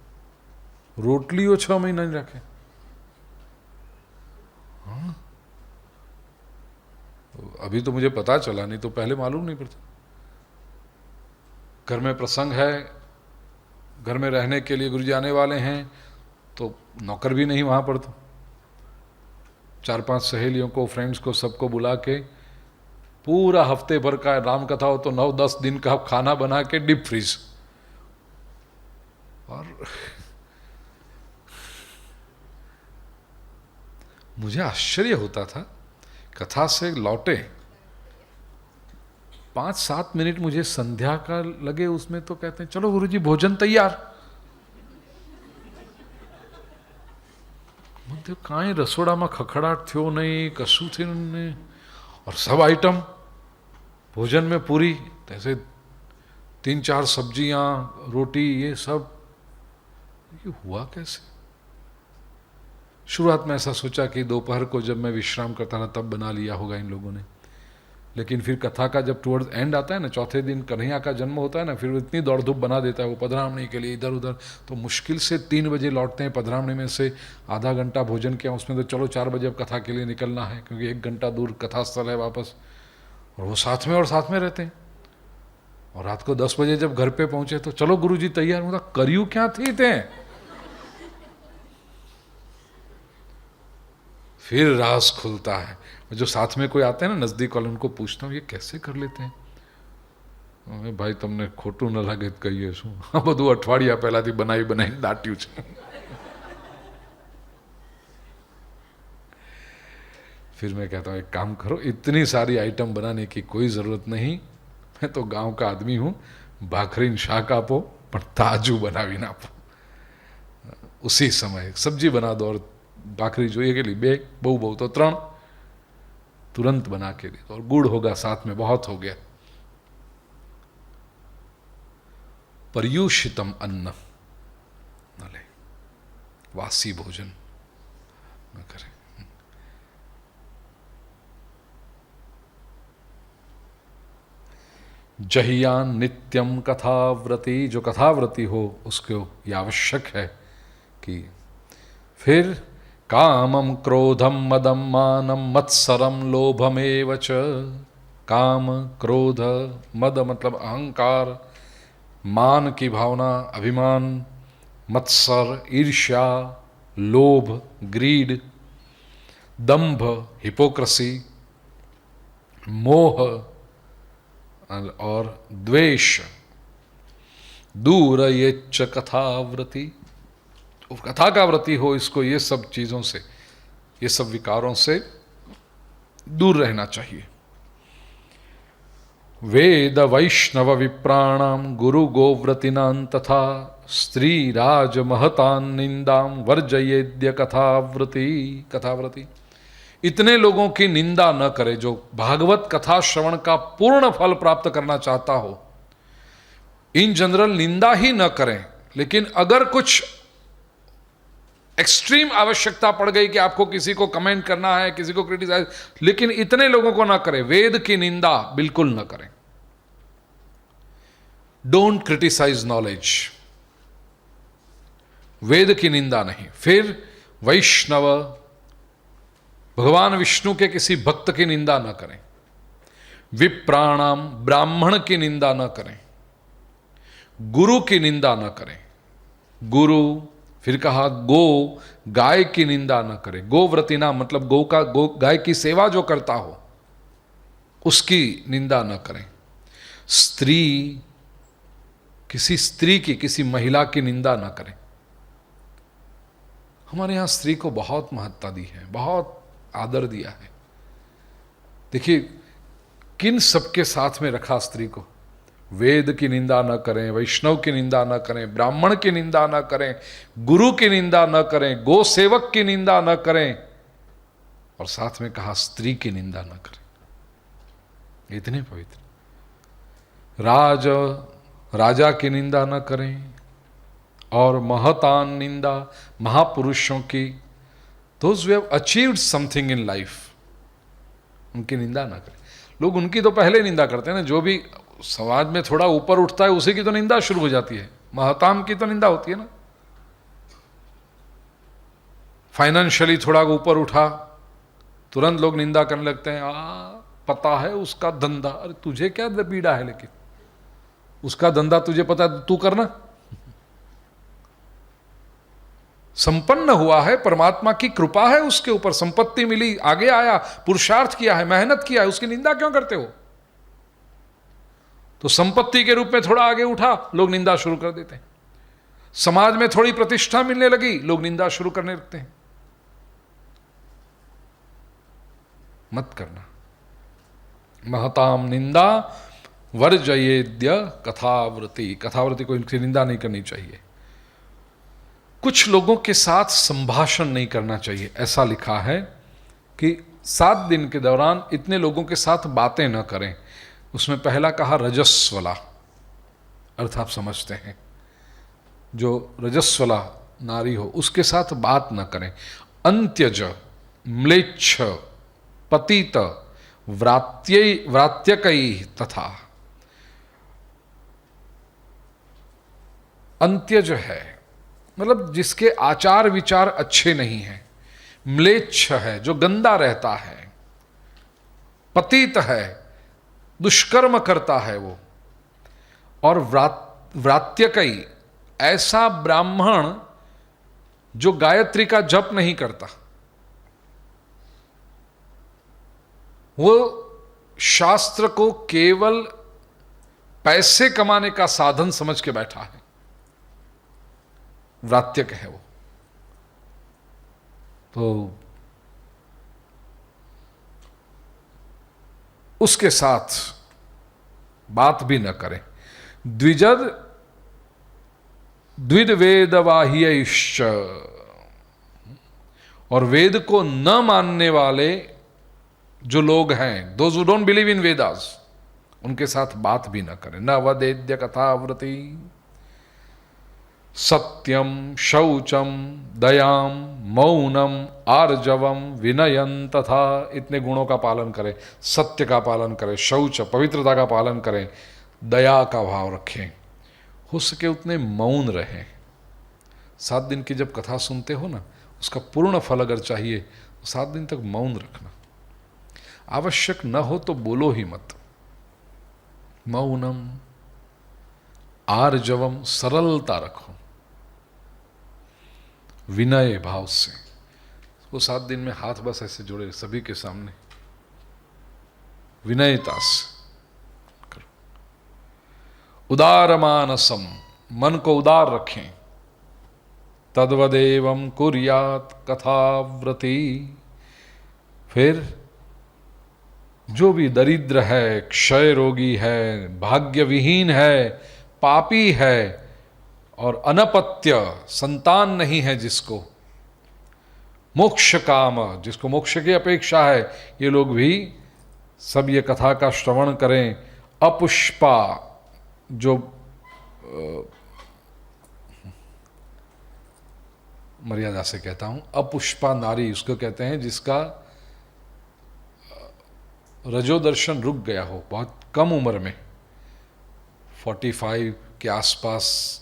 रोटली वो 6 महीना नहीं रखे। हाँ, अभी तो मुझे पता चला, नहीं तो पहले मालूम नहीं पड़ता। घर में प्रसंग है, घर में रहने के लिए गुरुजी आने वाले हैं, तो नौकर भी नहीं वहाँ पर। तो 4-5 सहेलियों को, फ्रेंड्स को, सबको बुला के पूरा हफ्ते भर का राम कथा हो तो 9-10 दिन का खाना बना के डीप फ्रीज। और मुझे आश्चर्य होता था, कथा से लौटे 5-7 मिनट मुझे संध्या का लगे, उसमें तो कहते हैं चलो गुरुजी भोजन तैयार। मतलब काई रसोड़ा में खखड़ाट थयो नहीं, कशु थे नहीं, और सब आइटम भोजन में पूरी, जैसे 3-4 सब्जियां, रोटी, ये सब। ये हुआ कैसे? शुरुआत में ऐसा सोचा कि दोपहर को जब मैं विश्राम करता था तब बना लिया होगा इन लोगों ने, लेकिन फिर कथा का जब टुवर्ड्स एंड आता है ना, चौथे दिन कन्हैया का जन्म होता है ना, फिर इतनी दौड़ धूप बना देता है वो पधरामणी के लिए, इधर उधर। तो मुश्किल से 3 बजे लौटते हैं पधरामणी में से, आधा घंटा भोजन किया, उसमें तो चलो 4 बजे अब कथा के लिए निकलना है, क्योंकि 1 घंटा दूर कथा स्थल है वापस। और वो साथ में रहते हैं। और रात को 10 बजे जब घर पे पहुंचे तो चलो गुरुजी तैयार। मतलब करियो क्या थी थे? फिर राज खुलता है। जो साथ में कोई आते हैं ना नजदीक वाले, उनको पूछता हूँ ये कैसे कर लेते हैं? अरे भाई તમને ખોટું ન લાગે તો કહીએ શું, આ બધું અઠવાડિયા પહેલાથી બનાવી દાટ્યું છે। फिर मैं कहता हूँ एक काम करो, इतनी सारी आइटम बनाने की कोई ज़रूरत नहीं, मैं तो गांव का आदमी हूँ, भाखरीन शाक आपो पर ताजू बनावीने आपो। उसी समय सब्जी बना दो और भाखरी જોઈએ के लिए 2, बहु तो 3 तुरंत बना के दे दो, और गुड़ होगा साथ में, बहुत हो गया। पर्यूषितम अन्न न ले, वासी भोजन न करें। जहियान नित्यम कथाव्रती, जो कथाव्रती हो उसको ये आवश्यक है कि फिर कामम क्रोधम मदम मानम मत्सरम लोभमेव च। काम, क्रोध, मद मतलब अहंकार, मान की भावना, अभिमान, मत्सर, ईर्ष्या, लोभ, ग्रीड, दंभ, हिपोक्रेसी, मोह और द्वेष, दूर ये च कथाव्रती, कथा का व्रती हो, इसको ये सब चीजों से, ये सब विकारों से दूर रहना चाहिए। वेद वैष्णव विप्राणाम गुरु गोव्रतिनां तथा स्त्री राज महतान निंदाम वर्जयेद्य कथाव्रती। कथाव्रती इतने लोगों की निंदा न करे जो भागवत कथा श्रवण का पूर्ण फल प्राप्त करना चाहता हो। इन जनरल निंदा ही न करें, लेकिन अगर कुछ एक्सट्रीम आवश्यकता पड़ गई कि आपको किसी को कमेंट करना है, किसी को क्रिटिसाइज, लेकिन इतने लोगों को ना करें। वेद की निंदा बिल्कुल ना करें। डोंट क्रिटिसाइज नॉलेज, वेद की निंदा नहीं। फिर वैष्णव, भगवान विष्णु के किसी भक्त की निंदा न करें। विप्राणाम, ब्राह्मण की निंदा न करें। गुरु की निंदा न करें। गुरु, फिर कहा गो, गाय की निंदा न करें। गोव्रतिना मतलब गाय की सेवा जो करता हो उसकी निंदा न करें। स्त्री, किसी स्त्री की, किसी महिला की निंदा ना करें। हमारे यहाँ स्त्री को बहुत महत्ता दी है, बहुत आदर दिया है। देखिए किन सबके साथ में रखा स्त्री को। वेद की निंदा न करें, वैष्णव की निंदा न करें, ब्राह्मण की निंदा न करें, गुरु की निंदा न करें, गो सेवक की निंदा न करें, और साथ में कहा स्त्री की निंदा न करें। इतने पवित्र। राजा की निंदा न करें, और महतान निंदा, महापुरुषों की, those who have achieved something in life, उनकी निंदा ना करें। लोग उनकी तो पहले निंदा करते हैं ना, जो भी समाज में थोड़ा ऊपर उठता है उसी की तो निंदा शुरू हो जाती है। महताम की तो निंदा होती है ना। फाइनेंशियली थोड़ा ऊपर उठा तुरंत लोग निंदा करने लगते हैं, पता है उसका धंधा। अरे तुझे क्या पीड़ा है, लेकिन उसका धंधा तुझे पता है, तू करना। संपन्न हुआ है, परमात्मा की कृपा है उसके ऊपर, संपत्ति मिली, आगे आया, पुरुषार्थ किया है, मेहनत किया है, उसकी निंदा क्यों करते हो? तो संपत्ति के रूप में थोड़ा आगे उठा, लोग निंदा शुरू कर देते हैं। समाज में थोड़ी प्रतिष्ठा मिलने लगी, लोग निंदा शुरू करने लगते हैं। मत करना। महताम निंदा वर्जयेद्य कथावृति, कथावृति को इनकी निंदा नहीं करनी चाहिए। कुछ लोगों के साथ संभाषण नहीं करना चाहिए। ऐसा लिखा है कि 7 दिन के दौरान इतने लोगों के साथ बातें न करें। उसमें पहला कहा रजस्वला, अर्थ आप समझते हैं, जो रजस्वला नारी हो उसके साथ बात न करें। अंत्यज, म्लेच्छ, पतित, व्रात्यकई तथा। अंत्यज है मतलब जिसके आचार विचार अच्छे नहीं हैं, म्लेच्छ है जो गंदा रहता है, पतित है दुष्कर्म करता है वो, और व्रात्यकई ऐसा ब्राह्मण जो गायत्री का जप नहीं करता, वो शास्त्र को केवल पैसे कमाने का साधन समझ के बैठा है, व्रात्यक है वो। तो उसके साथ बात भी न करें। द्विजद द्विद वेदवाह्यश्च, और वेद को न मानने वाले जो लोग हैं, those who don't believe in Vedas, उनके साथ बात भी न करें। न वदेद्य कथावृति, सत्यम, शौचम, दयाम, मौनम, आर्जवम, विनयन तथा। इतने गुणों का पालन करें, सत्य का पालन करें, शौच पवित्रता का पालन करें, दया का भाव रखें, हो सके उतने मौन रहें। 7 दिन की जब कथा सुनते हो ना, उसका पूर्ण फल अगर चाहिए तो 7 दिन तक मौन रखना। आवश्यक न हो तो बोलो ही मत। मौनम, आर्जवम, सरलता रखो, विनय भाव से। वो 7 दिन में हाथ बस ऐसे जोड़े सभी के सामने, विनयता से करो। उदार मानसम, मन को उदार रखें। तद्वदेवं कुर्यात कथाव्रति। फिर जो भी दरिद्र है, क्षय रोगी है, भाग्य विहीन है, पापी है, और अनपत्य संतान नहीं है जिसको, मोक्ष काम, जिसको मोक्ष की अपेक्षा है, ये लोग भी सब ये कथा का श्रवण करें। अपुष्पा, जो मर्यादा से कहता हूं, अपुष्पा नारी उसको कहते हैं जिसका रजोदर्शन रुक गया हो बहुत कम उम्र में, 45 के आसपास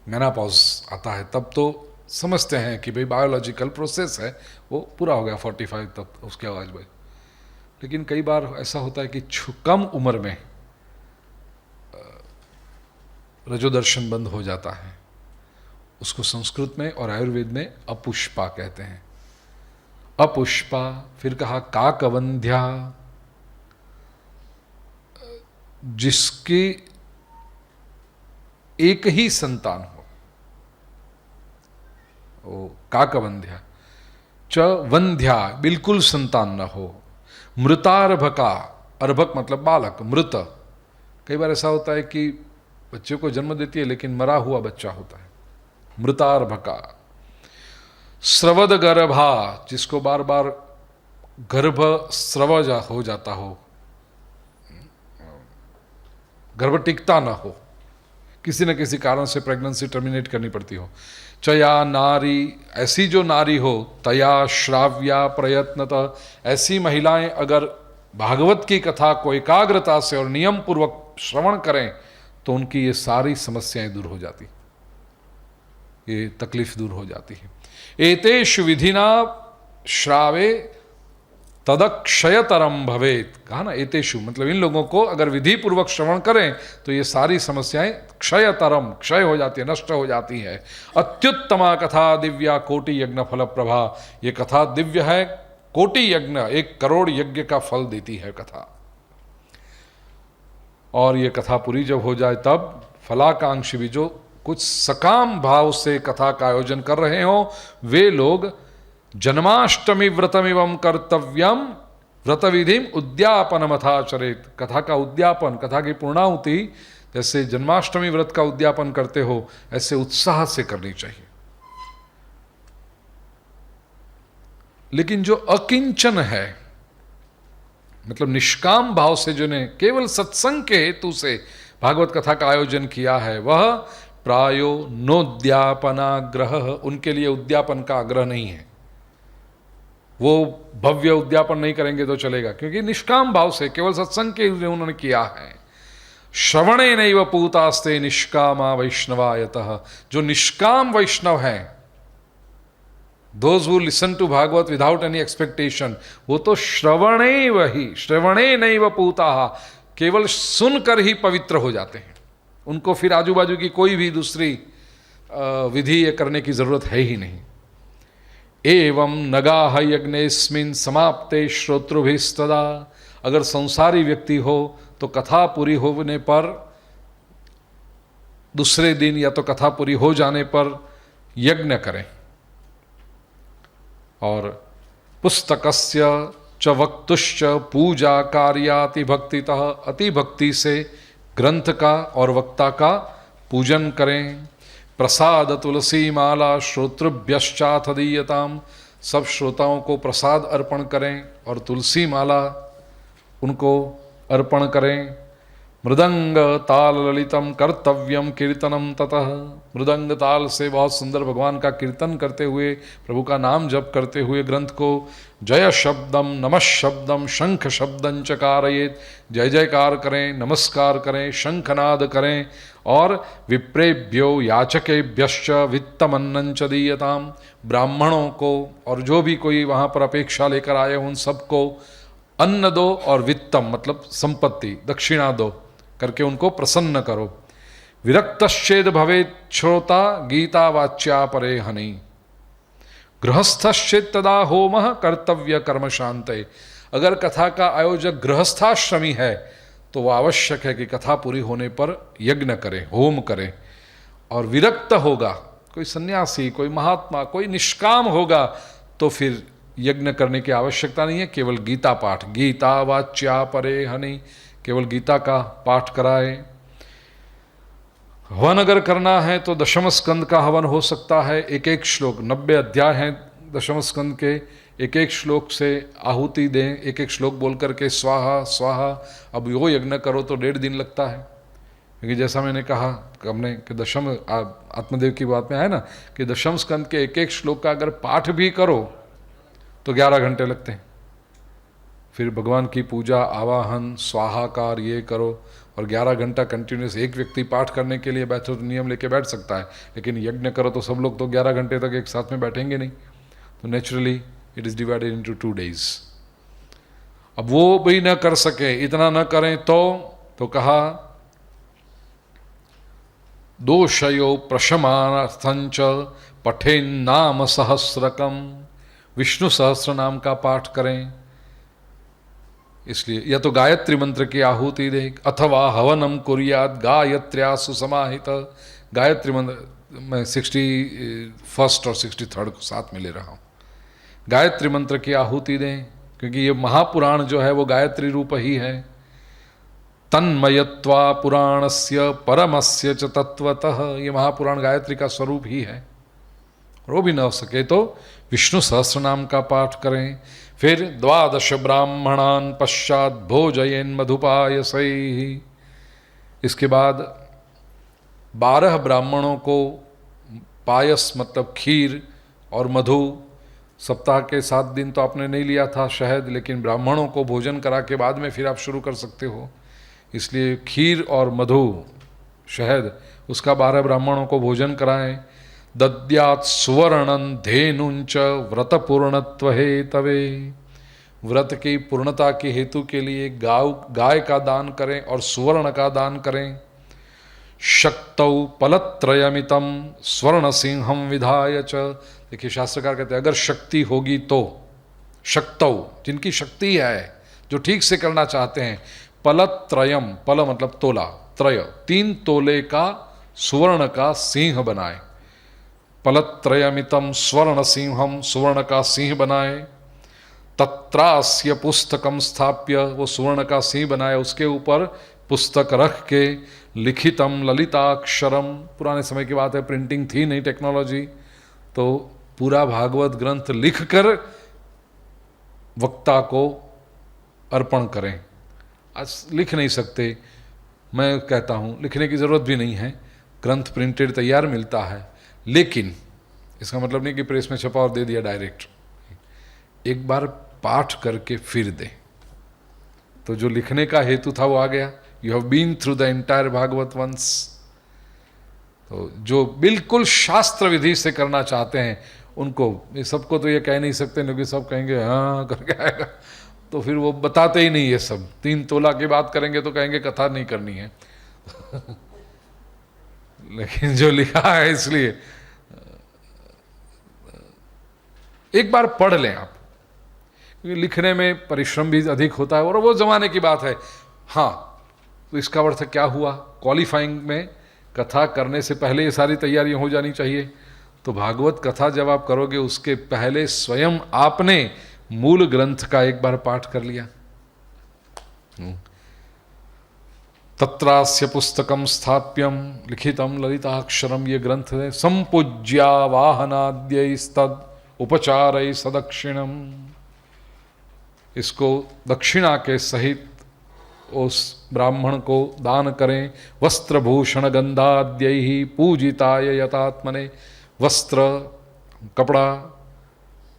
मेनापॉज आता है, तब तो समझते हैं कि भाई बायोलॉजिकल प्रोसेस है, वो पूरा हो गया 45 तब उसकी आवाज़ भाई। लेकिन कई बार ऐसा होता है कि कम उम्र में रजोदर्शन बंद हो जाता है, उसको संस्कृत में और आयुर्वेद में अपुष्पा कहते हैं। अपुष्पा, फिर कहा काकवंध्या, जिसकी एक ही संतान हो। ओ काकवंध्या च वंध्या, बिल्कुल संतान न हो। मृतार्भका, अर्भक मतलब बालक, मृत। कई बार ऐसा होता है कि बच्चे को जन्म देती है लेकिन मरा हुआ बच्चा होता है, मृतार्भका। स्रवद गर्भा, जिसको बार बार गर्भ स्रव हो जाता हो, गर्भ टिकता ना हो, किसी न किसी कारण से प्रेगनेंसी टर्मिनेट करनी पड़ती हो। चया नारी, ऐसी जो नारी हो, तया श्राव्या प्रयत्नतः, ऐसी महिलाएं अगर भागवत की कथा को एकाग्रता से और नियम पूर्वक श्रवण करें तो उनकी ये सारी समस्याएं दूर हो जाती, ये तकलीफ दूर हो जाती है। एतेषु विधिना श्रावे तदक्षयतरम भवेत, कहा ना एतेषु, मतलब इन लोगों को अगर विधि पूर्वक श्रवण करें तो ये सारी समस्याएं क्षयतरम, क्षय हो जाती है, नष्ट हो जाती है। अत्युत्तमा कथा दिव्या कोटि यज्ञ फल प्रभा, ये कथा दिव्य है, कोटि यज्ञ, 1 करोड़ यज्ञ का फल देती है कथा। और ये कथा पूरी जब हो जाए तब फलाकांक्षी भी, जो कुछ सकाम भाव से कथा का आयोजन कर रहे हो, वे लोग जन्माष्टमी व्रतमिवं कर्तव्यम व्रतविधिम उद्यापनमथाचरेत, कथा का उद्यापन, कथा की पूर्णाहुति जैसे जन्माष्टमी व्रत का उद्यापन करते हो ऐसे उत्साह से करनी चाहिए। लेकिन जो अकिंचन है, मतलब निष्काम भाव से जिन्हें केवल सत्संग के हेतु से भागवत कथा का आयोजन किया है, वह प्रायो नोद्यापनाग्रह, उनके लिए उद्यापन का आग्रह नहीं है। वो भव्य उद्यापन नहीं करेंगे तो चलेगा, क्योंकि निष्काम भाव से केवल सत्संग के लिए उन्होंने किया है। श्रवणे नैव पूतास्ते निष्कामा वैष्णवायतः, जो निष्काम वैष्णव हैं, those who listen to Bhagavat without any expectation, वो तो श्रवणे नैव पूता, केवल सुनकर ही पवित्र हो जाते हैं। उनको फिर आजू बाजू की कोई भी दूसरी विधि ये करने की जरूरत है ही नहीं। एवं नगाह यज्ञेस्मिन् समाप्ते श्रोतृभिस्तदा, अगर संसारी व्यक्ति हो तो कथा पूरी होने पर दूसरे दिन या तो कथा पूरी हो जाने पर यज्ञ करें। और पुस्तकस्य च वक्तुश्च पूजा कार्यातिभक्तितः, अति भक्ति से ग्रंथ का और वक्ता का पूजन करें। प्रसाद तुलसी माला श्रोतृभ्यश्चाथ दीयताम, सब श्रोताओं को प्रसाद अर्पण करें और तुलसी माला उनको अर्पण करें। मृदंग ताल ललितम कर्तव्यम कीर्तनम ततः, मृदंग ताल से बहुत सुंदर भगवान का कीर्तन करते हुए, प्रभु का नाम जप करते हुए ग्रंथ को जय शब्दम नमः शब्दम शंख शब्दं च कारयेत, जय जयकार करें, नमस्कार करें, शंखनाद करें। और विप्रेभ्यो याचकेभ्यश्च वित्तमन्नं च दीयताम, ब्राह्मणों को और जो भी कोई वहाँ पर अपेक्षा लेकर आए उन सबको अन्न दो और वित्तम मतलब संपत्ति दक्षिणा दो करके उनको प्रसन्न करो। विरक्तश्चेद भवेत् श्रोता गीता वाच्या परे हनि, गृहस्थश्चेत तदा होमः कर्तव्य कर्म शांते, अगर कथा का आयोजक गृहस्थाश्रमी है तो वह आवश्यक है कि कथा पूरी होने पर यज्ञ करें, होम करें। और विरक्त होगा कोई सन्यासी, कोई महात्मा, कोई निष्काम होगा तो फिर यज्ञ करने की आवश्यकता नहीं है, केवल गीता पाठ, गीता वाच्या परे हनि, केवल गीता का पाठ कराए। हवन अगर करना है तो दशम स्कंद का हवन हो सकता है, एक एक श्लोक, 90 अध्याय हैं दशम स्कंद के, एक एक श्लोक से आहुति दें, एक एक श्लोक बोल करके स्वाहा स्वाहा। अब वो यज्ञ करो तो 1.5 दिन लगता है, क्योंकि जैसा मैंने कहा हमने कि दशम आत्मदेव की बात में है ना कि दशम स्कंद के एक एक श्लोक का अगर पाठ भी करो तो 11 घंटे लगते हैं। फिर भगवान की पूजा, आवाहन, स्वाहाकार ये करो, और 11 घंटा कंटिन्यूस एक व्यक्ति पाठ करने के लिए बैठो तो नियम लेके बैठ सकता है, लेकिन यज्ञ करो तो सब लोग तो 11 घंटे तक एक साथ में बैठेंगे नहीं, तो naturally it is divided into 2 days। अब वो भी न कर सके, इतना न करें तो कहा दोषयो प्रशमानर्थंच पठेन्नाम सहस्रकम, विष्णु सहस्र नाम का पाठ करें। इसलिए या तो गायत्री मंत्र की आहुति दे, अथवा हवनम कुर्यात गायत्र्या सुसमाहित। गायत्री मंत्र मैं 61st और 63rd को साथ में ले रहा हूँ। गायत्री मंत्र की आहुति दें, क्योंकि ये महापुराण जो है वो गायत्री रूप ही है। तन्मयत्वा पुराणस्य परमस्य च तत्वतः, ये महापुराण गायत्री का स्वरूप ही है। और वो भी न हो सके तो विष्णु सहस्र नाम का पाठ करें। फिर 12 ब्राह्मणान पश्चात भोजयेन मधुपायसैः, इसके बाद 12 ब्राह्मणों को पायस मतलब खीर और मधु, सप्ताह के 7 दिन तो आपने नहीं लिया था शहद, लेकिन ब्राह्मणों को भोजन करा के बाद में फिर आप शुरू कर सकते हो। इसलिए खीर और मधु शहद उसका 12 ब्राह्मणों को भोजन कराएं। दद्यात् सुवर्णं धेनुंच व्रत पूर्णत्व हेतवे, व्रत की पूर्णता के हेतु के लिए गाय का दान करें और सुवर्ण का दान करें। शक्तौ पलत्रयमितम स्वर्ण सिंहम विधाय च, देखिए शास्त्रकार कहते हैं अगर शक्ति होगी तो, शक्तौ जिनकी शक्ति है, जो ठीक से करना चाहते हैं, पलत्रयम, पल मतलब तोला, त्रय 3 तोले का सुवर्ण का सिंह बनाए। पलत्रयमितम स्वर्ण सिंहम, सुवर्ण का सिंह बनाए। तत्रास्य पुस्तकम स्थाप्य, वो सुवर्ण का सिंह बनाए, उसके ऊपर पुस्तक रख के लिखितम ललिताक्षरम, पुराने समय की बात है, प्रिंटिंग थी नहीं टेक्नोलॉजी, तो पूरा भागवत ग्रंथ लिखकर वक्ता को अर्पण करें। आज लिख नहीं सकते, मैं कहता हूँ लिखने की ज़रूरत भी नहीं है, ग्रंथ प्रिंटेड तैयार मिलता है, लेकिन इसका मतलब नहीं कि प्रेस में छपा और दे दिया डायरेक्ट। एक बार पाठ करके फिर दें, तो जो लिखने का हेतु था वो आ गया। You have been through the entire Bhagavat once. तो जो बिल्कुल शास्त्र विधि से करना चाहते हैं उनको, ये सबको तो ये कह नहीं सकते, क्योंकि सब कहेंगे हाँ करके आएगा, तो फिर वो बताते ही नहीं ये सब। 3 तोला की बात करेंगे तो कहेंगे कथा नहीं करनी है लेकिन जो लिखा है, इसलिए एक बार पढ़ लें आप, क्योंकि लिखने में परिश्रम भी अधिक होता है और वो जमाने की बात है। हाँ, तो इसका अर्थ क्या हुआ, क्वालिफाइंग में कथा करने से पहले ये सारी तैयारियां हो जानी चाहिए। तो भागवत कथा जब आप करोगे उसके पहले स्वयं आपने मूल ग्रंथ का एक बार पाठ कर लिया। तत्रास्य पुस्तकम स्थाप्यम लिखितम ललिताक्षरम, ये ग्रंथ है। संपूज्या वाहनाद्यैस्तद उपचारै सदक्षिणम, इसको दक्षिणा के सहित उस ब्राह्मण को दान करें। वस्त्रभूषण गंधाद्यैहि पूजिताय यतात्मने, वस्त्र कपड़ा,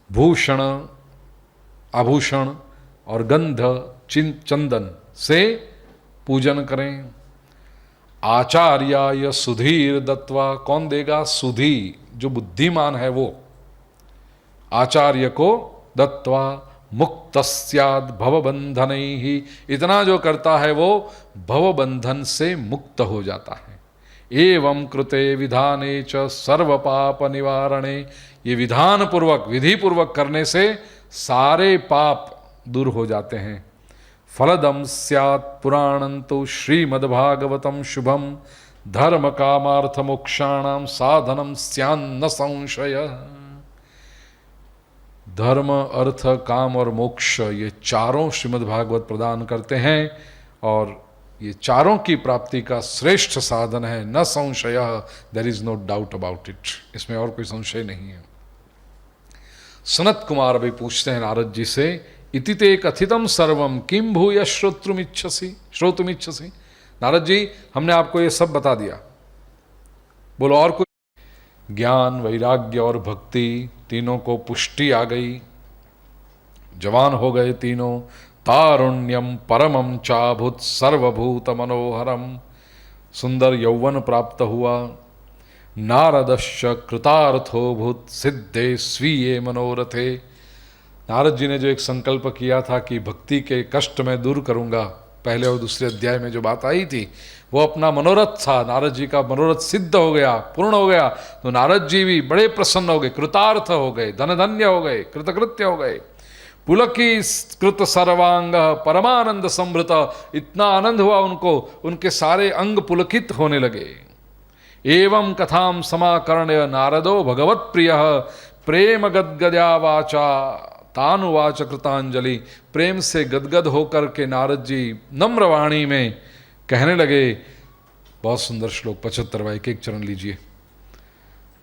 भूषण आभूषण और गंध चंदन से पूजन करें। आचार्याय सुधीर दत्वा, कौन देगा, सुधी जो बुद्धिमान है वो, आचार्य को दत्वा मुक्तस्याद भवबंधनैहि, इतना जो करता है वो भवबंधन से मुक्त हो जाता है। एवं कृते विधाने च सर्व पाप निवारणे, ये विधान पूर्वक विधि पूर्वक करने से सारे पाप दूर हो जाते हैं। फलदम स्यात् पुराणंतु श्रीमद्भागवतम शुभम धर्म कामार्थ मोक्षाणाम साधनम स्यान्न संशय। धर्म अर्थ काम और मोक्ष ये चारों श्रीमद्भागवत प्रदान करते हैं और ये चारों की प्राप्ति का श्रेष्ठ साधन है। न संशय, there is no doubt about it, इसमें और कोई संशय नहीं है। सनत कुमार अभी पूछते हैं नारद जी से, इति ते कथितम सर्वम किम भूय श्रोतुमिच्छसि। नारद जी, हमने आपको ये सब बता दिया, बोलो और कुछ। ज्ञान वैराग्य और भक्ति तीनों को पुष्टि आ गई, जवान हो गए तीनों। तारुण्यम परमम चाभूत सर्वभूत मनोहरम, सुंदर यौवन प्राप्त हुआ। नारदश्च कृतार्थो भूत सिद्धे स्वीये मनोरथे, नारद जी ने जो एक संकल्प किया था कि भक्ति के कष्ट मैं दूर करूंगा, पहले और दूसरे अध्याय में जो बात आई थी, वो अपना मनोरथ था। नारद जी का मनोरथ सिद्ध हो गया, पूर्ण हो गया, तो नारद जी भी बड़े प्रसन्न हो गए, कृतार्थ हो गए, धनधन्य हो गए, कृतकृत्य हो गए। पुलकीकृत सर्वांग परमानंद समृत, इतना आनंद हुआ उनको, उनके सारे अंग पुलकित होने लगे। एवं कथाम समाकर्ण्य नारदो भगवत प्रिय प्रेम गदगद्या वाचा तानुवाच कृतांजलि। प्रेम से गदगद होकर के नारद जी नम्र वाणी में कहने लगे, बहुत सुंदर श्लोक 75वां, एक चरण लीजिए,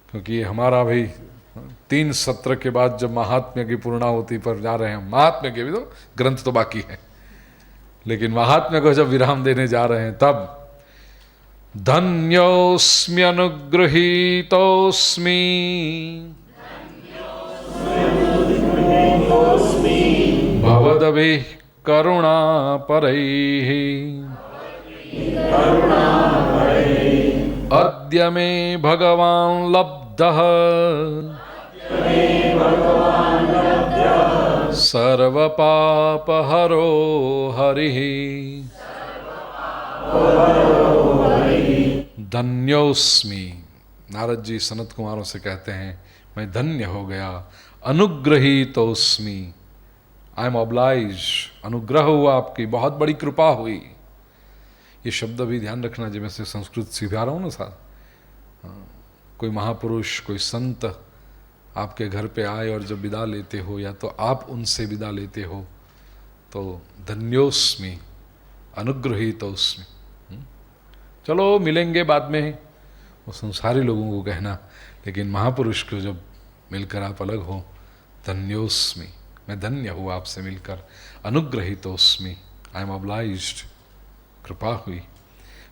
क्योंकि हमारा भाई 3 सत्र के बाद जब महात्म्य की पूर्णाहुति पर जा रहे हैं, महात्म्य के भी तो ग्रंथ तो बाकी है, लेकिन महात्म्य को जब विराम देने जा रहे हैं तब धन्योस्मि अनुगृहीतोस्मि भवद्भिः करुणापरैः अद्य मे भगवान् लब्धः सर्वपापहरो हरिः। धन्योस्मि, नारद जी सनत कुमारों से कहते हैं मैं धन्य हो गया। अनुग्रहीतोस्मि, आई एम ऑब्लाइज, अनुग्रह हुआ, आपकी बहुत बड़ी कृपा हुई। ये शब्द भी ध्यान रखना, जब मैं से संस्कृत सिखा रहा हूँ ना साथ, कोई महापुरुष कोई संत आपके घर पे आए और जब विदा लेते हो या तो आप उनसे विदा लेते हो तो धन्योस्मि अनुग्रहीतोस्मि। चलो मिलेंगे बाद में, वो संसारी लोगों को कहना, लेकिन महापुरुष को जब मिलकर आप अलग हो, धन्योस्मि, मैं धन्य हुआ आपसे मिलकर। अनुग्रहीतोस्मि, आई एम ऑब्लाइज्ड, कृपा हुई।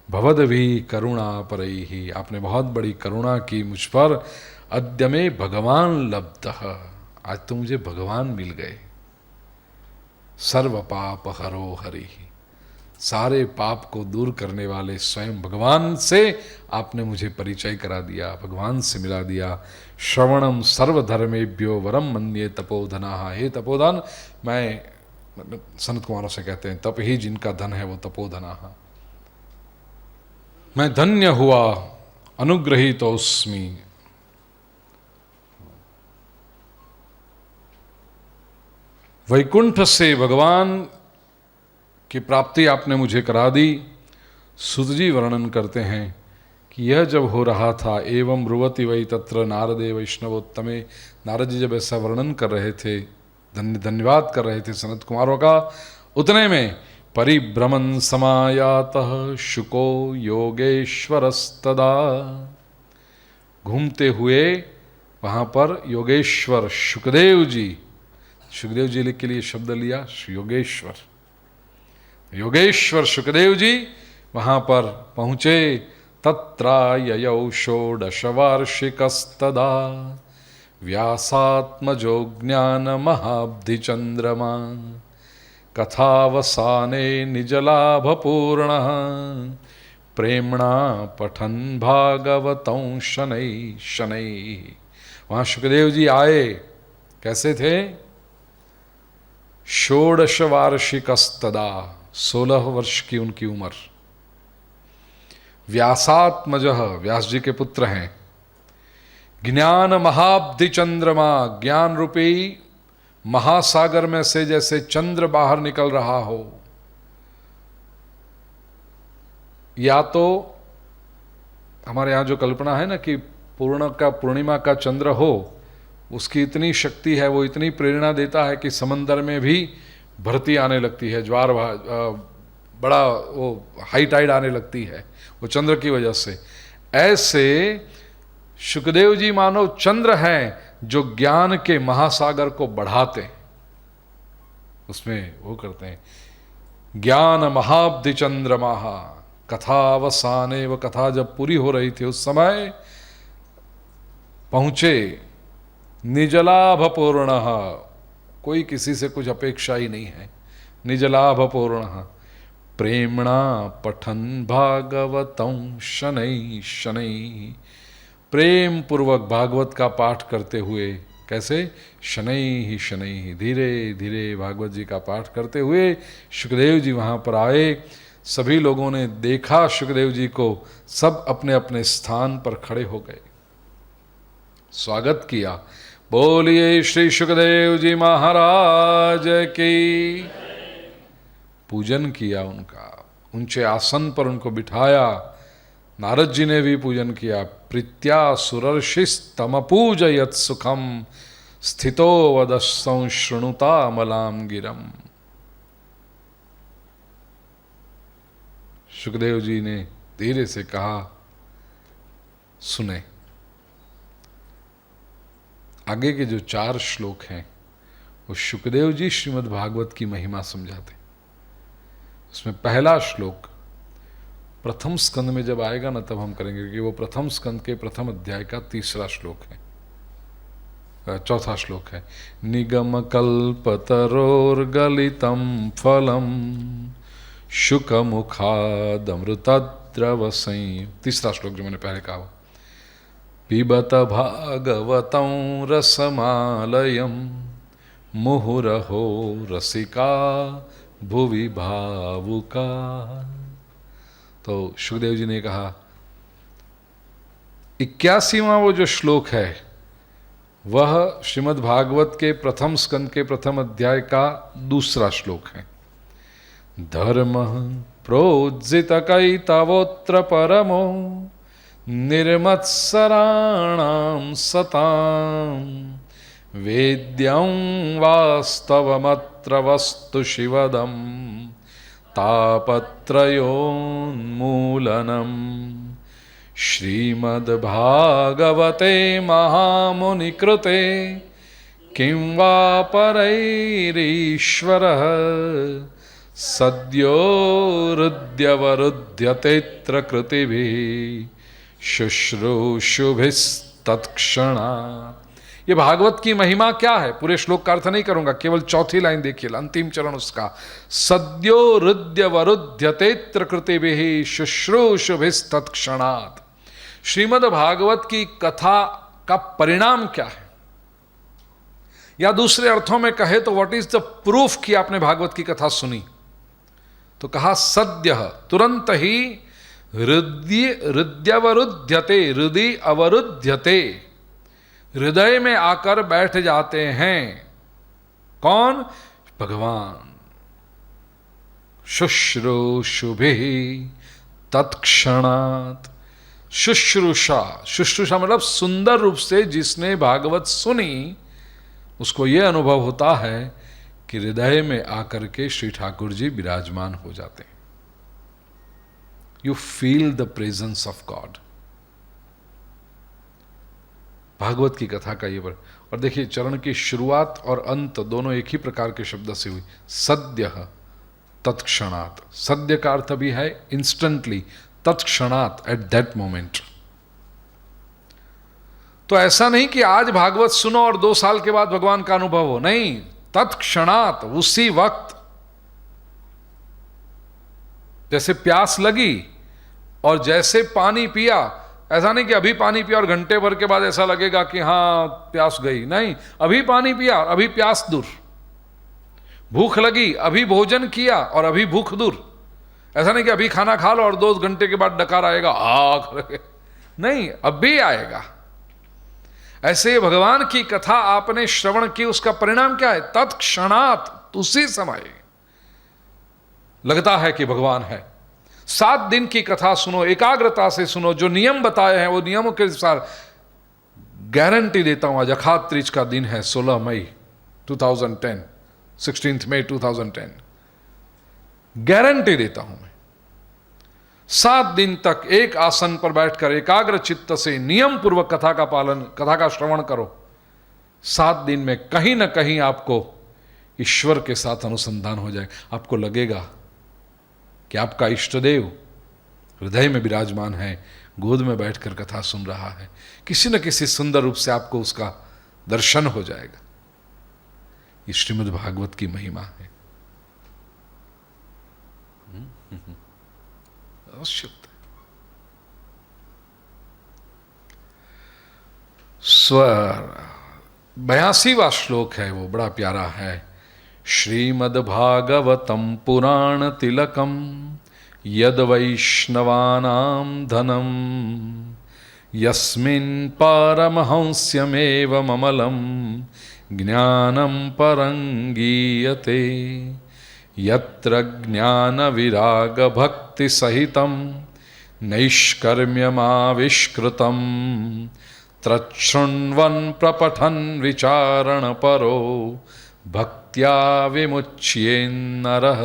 भवद्भिः करुणा परैहि, आपने बहुत बड़ी करुणा की मुझ पर। अद्य में भगवान लब्धः, आज तो मुझे भगवान मिल गए। सर्व पाप हरो हरिः, सारे पाप को दूर करने वाले स्वयं भगवान से आपने मुझे परिचय करा दिया, भगवान से मिला दिया। श्रवणम सर्वधर्मेभ्यो वरम मन्ये तपोधना, हे तपोधन, मैं मतलब सनत कुमारों से कहते हैं तप ही जिनका धन है वो तपोधना, मैं धन्य हुआ। अनुग्रहीतोस्मि, वैकुंठ से भगवान की प्राप्ति आपने मुझे करा दी। सुत जी वर्णन करते हैं कि यह जब हो रहा था, एवं ब्रुवति वै तत्र नारदे वैष्णवोत्तमे, नारद जी जब ऐसा वर्णन कर रहे थे, धन्यवाद कर रहे थे सनत कुमारों का, उतने में परिभ्रमण समायातः शुको योगेश्वरस्तदा, घूमते हुए वहाँ पर योगेश्वर शुकदेव जी, शुकदेव जी के लिए शब्द लिया योगेश्वर, योगेश्वर शुकदेव जी वहाँ पर पहुँचे। तत्राययौ षोडशवार्षिकस्तदा व्यासात्मजो ज्ञानमहाब्धिचन्द्रमा, कथावसाने निजलाभपूर्णः प्रेम्णा पठन् भागवतं शनैः शनैः। वहाँ शुकदेव जी आए, कैसे थे? षोडश वार्षिकस्तदा, 16 वर्ष की उनकी उम्र। व्यासात्मजः, व्यास जी के पुत्र हैं। ज्ञान महाब्धि चंद्रमा, ज्ञान रूपी महासागर में से जैसे चंद्र बाहर निकल रहा हो, या तो हमारे यहाँ जो कल्पना है ना कि पूर्णिमा का चंद्र हो, उसकी इतनी शक्ति है, वो इतनी प्रेरणा देता है कि समंदर में भी भरती आने लगती है, ज्वार बड़ा वो हाई टाइड आने लगती है, वो चंद्र की वजह से। ऐसे शुकदेव जी मानो चंद्र हैं जो ज्ञान के महासागर को बढ़ाते हैं, उसमें वो करते हैं। ज्ञान महाब्धि चंद्रमा, कथावसाने, वो कथा जब पूरी हो रही थी उस समय पहुंचे। निजलाभ पूर्ण, कोई किसी से कुछ अपेक्षा ही नहीं है। निजलाभ पूर्ण प्रेमणा पठन भागवतं शनैः शनैः, प्रेम पूर्वक भागवत का पाठ करते हुए, कैसे? शनैः शनैः, धीरे धीरे भागवत जी का पाठ करते हुए शुकदेव जी वहाँ पर आए। सभी लोगों ने देखा शुकदेव जी को, सब अपने अपने स्थान पर खड़े हो गए, स्वागत किया। बोलिए श्री सुखदेव जी महाराज की। पूजन किया उनका, ऊंचे आसन पर उनको बिठाया। नारद जी ने भी पूजन किया। प्रीत्या सुरर्षिस्तमपूजयत सुखम स्थितो वदस्सं शृणुता अमलाम गिरम। सुखदेव जी ने धीरे से कहा, सुने। आगे के जो 4 श्लोक हैं वो सुखदेव जी श्रीमद् भागवत की महिमा समझाते। उसमें पहला श्लोक प्रथम स्कंद में जब आएगा ना तब हम करेंगे, क्योंकि वो प्रथम स्कंद के प्रथम अध्याय का 3रा श्लोक है, 4था श्लोक है। निगम कल्पतरोर्गलितम फलम शुक मुखादमृतद्रव संयुक्त, 3रा श्लोक जो मैंने पहले कहा। पिबत भागवतं रसमालयं मुहुरहो रसिका भुवि भावुका। तो सुखदेव जी ने कहा 81वां वो जो श्लोक है वह श्रीमद् भागवत के प्रथम स्कंद के प्रथम अध्याय का 2रा श्लोक है। धर्म प्रोज्जित कैतवोत्र परमो निर्मत्सराणां सतां वेद्यं वास्तवमत्र वस्तु शिवदं तापत्रयोन्मूलनम्। श्रीमद्भागवते महामुनिकृते किं वा परैरीश्वरः सद्यो हृद्यवरुध्यतेऽत्र कृतिभिः शुश्रूषुभिस्तत्क्षणात्। ये भागवत की महिमा क्या है? पूरे श्लोक का अर्थ नहीं करूंगा, केवल 4थी लाइन देखिए, अंतिम चरण उसका। सद्यो हृद्यवरुध्यतेऽत्र कृतिभिः शुश्रूषुभिस्तत्क्षणात्। श्रीमद् भागवत की कथा का परिणाम क्या है, या दूसरे अर्थों में कहे तो व्हाट इज द प्रूफ कि आपने भागवत की कथा सुनी? तो कहा सद्य, तुरंत ही, हृदयवरुध्यते, हृदय अवरुध्यते, हृदय में आकर बैठ जाते हैं। कौन? भगवान। शुश्रूषुभिः तत्क्षणात्। शुश्रूषा, शुश्रूषा मतलब सुंदर रूप से जिसने भागवत सुनी उसको यह अनुभव होता है कि हृदय में आकर के श्री ठाकुर जी विराजमान हो जाते हैं। You feel the presence of God. Bhagavat की कथा का ये और देखिए, चरण की शुरुआत और अंत दोनों एक ही प्रकार के शब्द से हुई। सद्य तत्क्षणात्। सद्य का अर्थ भी है इंस्टेंटली, तत्क्षणात्, एट दैट मोमेंट। तो ऐसा नहीं कि आज भागवत सुनो और 2 साल के बाद भगवान का अनुभव हो, नहीं, तत्क्षणात्, उसी वक्त। जैसे प्यास लगी और जैसे पानी पिया, ऐसा नहीं कि अभी पानी पिया और घंटे भर के बाद ऐसा लगेगा कि हां प्यास गई, नहीं, अभी पानी पिया और अभी प्यास दूर। भूख लगी, अभी भोजन किया और अभी भूख दूर। ऐसा नहीं कि अभी खाना खा लो और 2 घंटे के बाद डकार आएगा, नहीं, अभी आएगा। ऐसे भगवान की कथा आपने श्रवण की, उसका परिणाम क्या है? तत्क्षणात्, उसी समय लगता है कि भगवान है। 7 दिन की कथा सुनो, एकाग्रता से सुनो, जो नियम बताए हैं वो नियमों के अनुसार। गारंटी देता हूं, आज अखात्रिज का दिन है, 16 मई 2010, 16 मई 2010। गारंटी देता हूं मैं, 7 दिन तक एक आसन पर बैठकर एकाग्र चित्त से नियम पूर्वक कथा का पालन, कथा का श्रवण करो। 7 दिन में कहीं ना कहीं आपको ईश्वर के साथ अनुसंधान हो जाए। आपको लगेगा कि आपका इष्टदेव हृदय में विराजमान है, गोद में बैठकर कथा सुन रहा है। किसी न किसी सुंदर रूप से आपको उसका दर्शन हो जाएगा। ये श्रीमद् भागवत की महिमा है। शब्द स्वर 82वां श्लोक है, वो बड़ा प्यारा है। श्रीमद्भागवतम पुराण तिलकम यद वैष्णवानां धनम यस्मिन् पारमहंस्यमेव ममलं ज्ञानं परं गीयते यत्र ज्ञानविरागभक्तिसहितं नैष्कर्म्यमाविष्कृतं तच्छृण्वन् प्रपठन् विचारणपरो भक्त्या विमुच्येन्नरः।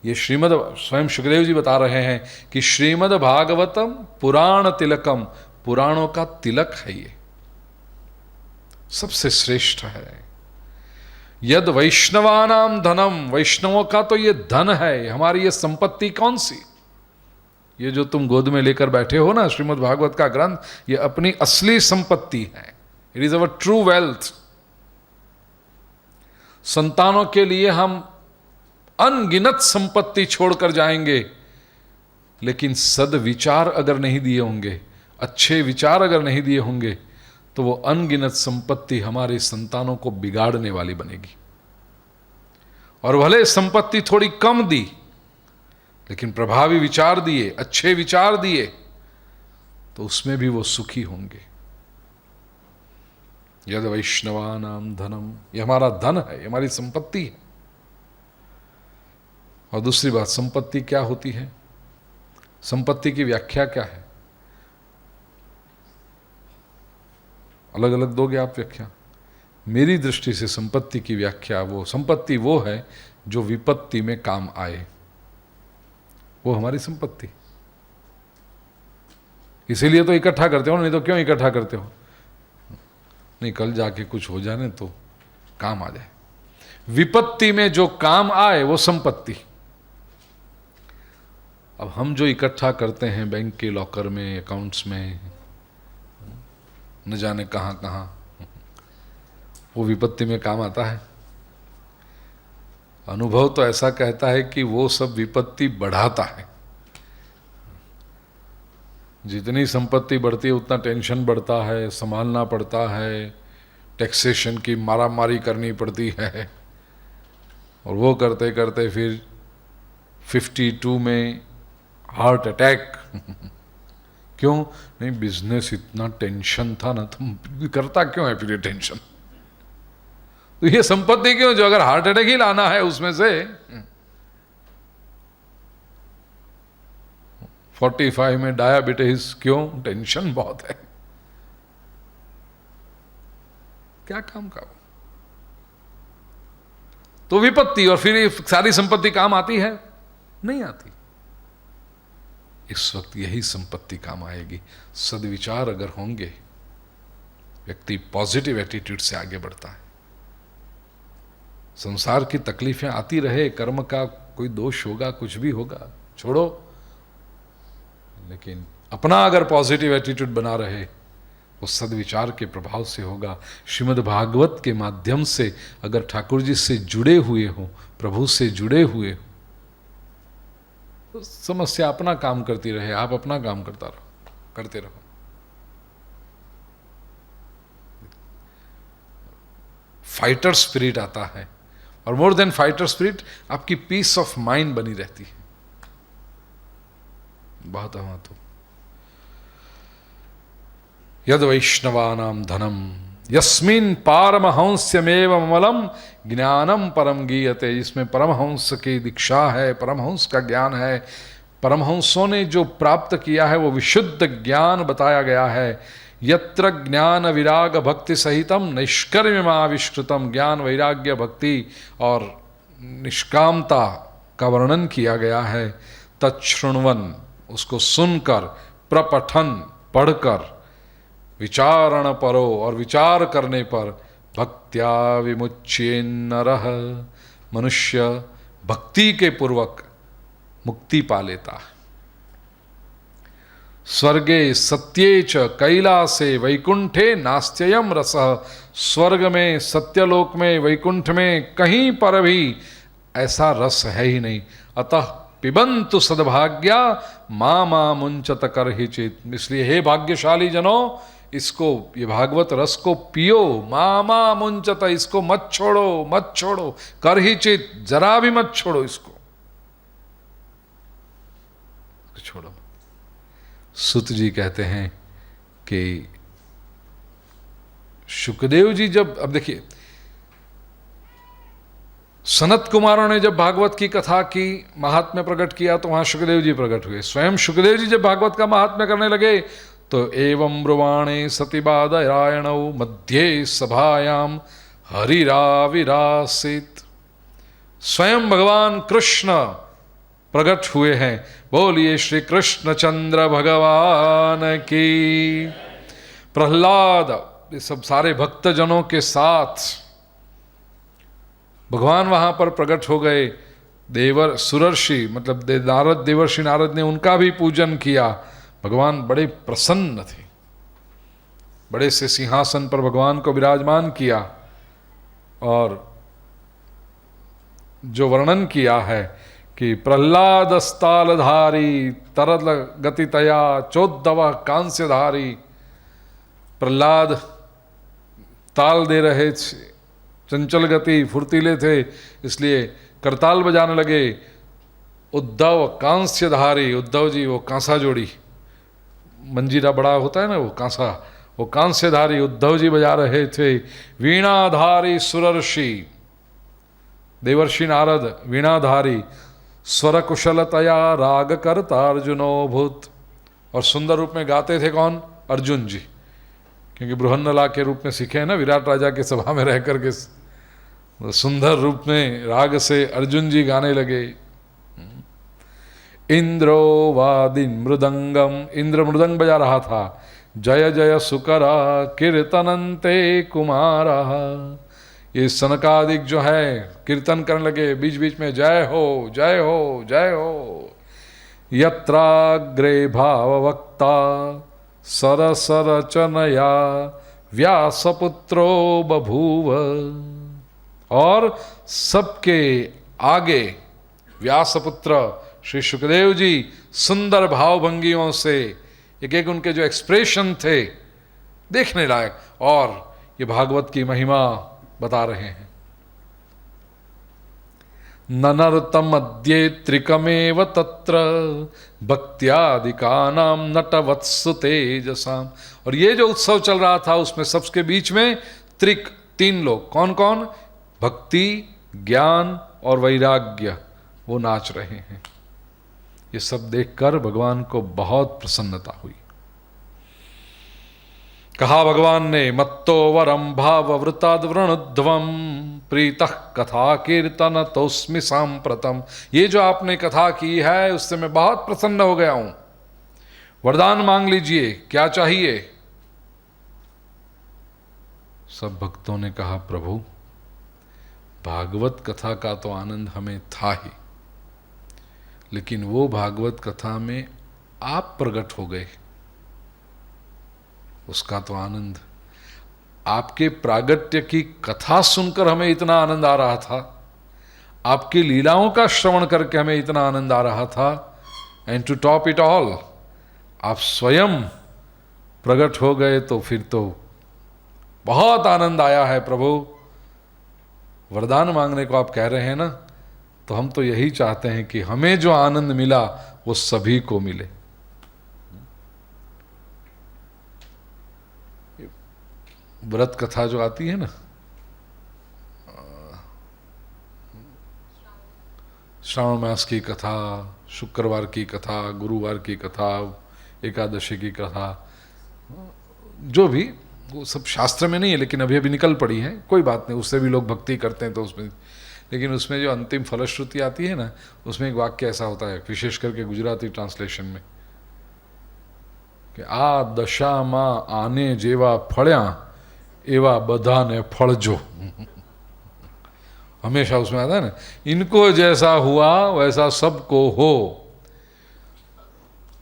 ये श्रीमद् स्वयं सुखदेव जी बता रहे हैं कि श्रीमद् भागवतम पुराण तिलकम, पुराणों का तिलक है, ये सबसे श्रेष्ठ है। यद वैष्णवानाम धनम, वैष्णवों का तो ये धन है। हमारी ये संपत्ति कौन सी? ये जो तुम गोद में लेकर बैठे हो ना श्रीमद् भागवत का ग्रंथ, ये अपनी असली संपत्ति है। It is our true wealth. संतानों के लिए हम अनगिनत संपत्ति छोड़कर जाएंगे, लेकिन सद्विचार अगर नहीं दिए होंगे, अच्छे विचार अगर नहीं दिए होंगे, तो वो अनगिनत संपत्ति हमारे संतानों को बिगाड़ने वाली बनेगी। और भले संपत्ति थोड़ी कम दी, लेकिन प्रभावी विचार दिए, अच्छे विचार दिए, तो उसमें भी वो सुखी होंगे। यद वैष्णवानाम धनम, ये हमारा धन है, ये हमारी संपत्ति है। और दूसरी बात, संपत्ति क्या होती है? संपत्ति की व्याख्या क्या है? अलग अलग दोगे आप व्याख्या। मेरी दृष्टि से संपत्ति की व्याख्या, वो संपत्ति वो है जो विपत्ति में काम आए, वो हमारी संपत्ति। इसीलिए तो इकट्ठा करते हो, नहीं तो क्यों इकट्ठा करते हो? नहीं, कल जाके कुछ हो जाने तो काम आ जाए। विपत्ति में जो काम आए वो संपत्ति। अब हम जो इकट्ठा करते हैं बैंक के लॉकर में, अकाउंट्स में, न जाने कहां कहां, वो विपत्ति में काम आता है। अनुभव तो ऐसा कहता है कि वो सब विपत्ति बढ़ाता है। जितनी संपत्ति बढ़ती है उतना टेंशन बढ़ता है, संभालना पड़ता है, टैक्सेशन की मारामारी करनी पड़ती है, और वो करते करते फिर 52 में हार्ट अटैक। क्यों? नहीं, बिजनेस इतना टेंशन था ना, तुम करता क्यों है फिर ये टेंशन? तो ये संपत्ति क्यों, जो अगर हार्ट अटैक ही लाना है उसमें से 45 में डायबिटीज, क्यों? टेंशन बहुत है। क्या काम का? तो विपत्ति, और फिर ये सारी संपत्ति काम आती है? नहीं आती। इस वक्त यही संपत्ति काम आएगी। सद्विचार अगर होंगे, व्यक्ति पॉजिटिव एटीट्यूड से आगे बढ़ता है। संसार की तकलीफें आती रहे, कर्म का कोई दोष होगा, कुछ भी होगा, छोड़ो, लेकिन अपना अगर पॉजिटिव एटीट्यूड बना रहे, वो सद्विचार के प्रभाव से होगा। श्रीमद् भागवत के माध्यम से अगर ठाकुर जी से जुड़े हुए हो, प्रभु से जुड़े हुए हो, तो समस्या अपना काम करती रहे, आप अपना काम करते रहो। फाइटर स्पिरिट आता है, और मोर देन फाइटर स्पिरिट, आपकी पीस ऑफ माइंड बनी रहती है। बहुत महत्व। यद वैष्णवानाम धनम यस्मिन् पारमहंस्यमेव ममलम ज्ञानम परम गीयते, इसमें परमहंस की दीक्षा है, परमहंस का ज्ञान है। परमहंसों ने जो प्राप्त किया है वो विशुद्ध ज्ञान बताया गया है। यत्र ज्ञान विराग भक्ति सहितम नैष्कर्म्यमाविष्कृतम, ज्ञान वैराग्य भक्ति और निष्कामता का वर्णन किया गया है। तच्छृण्वन, उसको सुनकर, प्रपठन, पढ़कर, विचारण परो, और विचार करने पर, भक्त्या विमुच्येन्नरः, मनुष्य भक्ति के पूर्वक मुक्ति पा लेता है। स्वर्गे सत्ये च कैलासे वैकुंठे नास्त्ययम रसः, स्वर्ग में, सत्यलोक में, वैकुंठ में कहीं पर भी ऐसा रस है ही नहीं। अतः पिबंतु सद्भाग्या मामा मुंचत करहिचित, इसलिए हे भाग्यशाली जनों, इसको, ये भागवत रस को पियो। मामा मुंचत, इसको मत छोड़ो, मत छोड़ो, करहिचित, जरा भी मत छोड़ो, इसको छोड़ो। सुत जी कहते हैं कि शुकदेव जी जब, अब देखिए, सनत कुमारों ने जब भागवत की कथा की, महात्म्य प्रकट किया, तो वहां शुकदेव जी प्रकट हुए। स्वयं शुकदेव जी जब भागवत का महात्म्य करने लगे तो एवं ब्रुवाणे सतिबादरायणौ मध्ये सभायाम हरिराविरासित, स्वयं भगवान कृष्ण प्रकट हुए हैं। बोलिए श्री कृष्ण चंद्र भगवान की। प्रहलाद, ये सब सारे भक्तजनों के साथ भगवान वहां पर प्रकट हो गए। देवर सुरर्षि, मतलब नारद, देवर्षि नारद ने उनका भी पूजन किया। भगवान बड़े प्रसन्न थे, बड़े से सिंहासन पर भगवान को विराजमान किया। और जो वर्णन किया है कि प्रहलाद अस्तालधारी तरल गतितया चोद्दव कांस्यधारी, प्रहलाद ताल दे रहे थे, चंचल गति, फुर्तीले थे, इसलिए करताल बजाने लगे। उद्धव कांस्यधारी, उद्धव जी वो कांसा जोड़ी, मंजीरा बड़ा होता है ना वो कांसा, वो कांस्यधारी उद्धव जी बजा रहे थे। वीणाधारी सुरर्षि, देवर्षि नारद वीणाधारी, स्वर कुशलतया राग करता अर्जुनो भूत। और सुंदर रूप में गाते थे कौन? अर्जुन जी, क्योंकि बृहन्नला के रूप में सीखे हैं ना विराट राजा के सभा में रह करके, सुंदर रूप में राग से अर्जुन जी गाने लगे। इंद्रो वादिन मृदंगम, इंद्र मृदंग बजा रहा था। जय जय सुकरा कीर्तनंते कुमारा, ये सनकादिक जो है कीर्तन करने लगे बीच बीच में, जय हो जय हो जय हो। यत्राग्रे भाववक्ता सरसरचनया व्यासपुत्रो बभूव, और सबके आगे व्यासपुत्र श्री सुखदेव जी सुंदर भावभंगियों से, एक एक उनके जो एक्सप्रेशन थे देखने लायक, और ये भागवत की महिमा बता रहे हैं। ननर्तम अद्ये त्रिकमेव तत्र भक्त्यादिकानाम नटवत्सु तेजसाम। और ये जो उत्सव चल रहा था उसमें सबके बीच में त्रिक, तीन लोग, कौन कौन? भक्ति, ज्ञान और वैराग्य, वो नाच रहे हैं। ये सब देखकर भगवान को बहुत प्रसन्नता हुई। कहा भगवान ने, मत्तो वरम भाववृताद वृणुध्वम प्रीतः कथा कीर्तन तोस्मि सांप्रतम। ये जो आपने कथा की है उससे मैं बहुत प्रसन्न हो गया हूं। वरदान मांग लीजिए, क्या चाहिए? सब भक्तों ने कहा, प्रभु भागवत कथा का तो आनंद हमें था ही, लेकिन वो भागवत कथा में आप प्रकट हो गए, उसका तो आनंद, आपके प्रागट्य की कथा सुनकर हमें इतना आनंद आ रहा था, आपकी लीलाओं का श्रवण करके हमें इतना आनंद आ रहा था, and to top it all आप स्वयं प्रकट हो गए, तो फिर तो बहुत आनंद आया है। प्रभु वरदान मांगने को आप कह रहे हैं ना, तो हम तो यही चाहते हैं कि हमें जो आनंद मिला वो सभी को मिले। व्रत कथा जो आती है ना, श्रावण मास की कथा, शुक्रवार की कथा, गुरुवार की कथा, एकादशी की कथा, जो भी, वो सब शास्त्र में नहीं है, लेकिन अभी अभी निकल पड़ी है, कोई बात नहीं, उससे भी लोग भक्ति करते हैं तो उसमें, लेकिन उसमें जो अंतिम फलश्रुति आती है ना, उसमें एक वाक्य ऐसा होता है, विशेष करके गुजराती ट्रांसलेशन में, कि आ दशाમાં आने जेवा फळ्या एवा बधाने फळजो। हमेशा उसमें आता है ना, इनको जैसा हुआ वैसा सबको हो।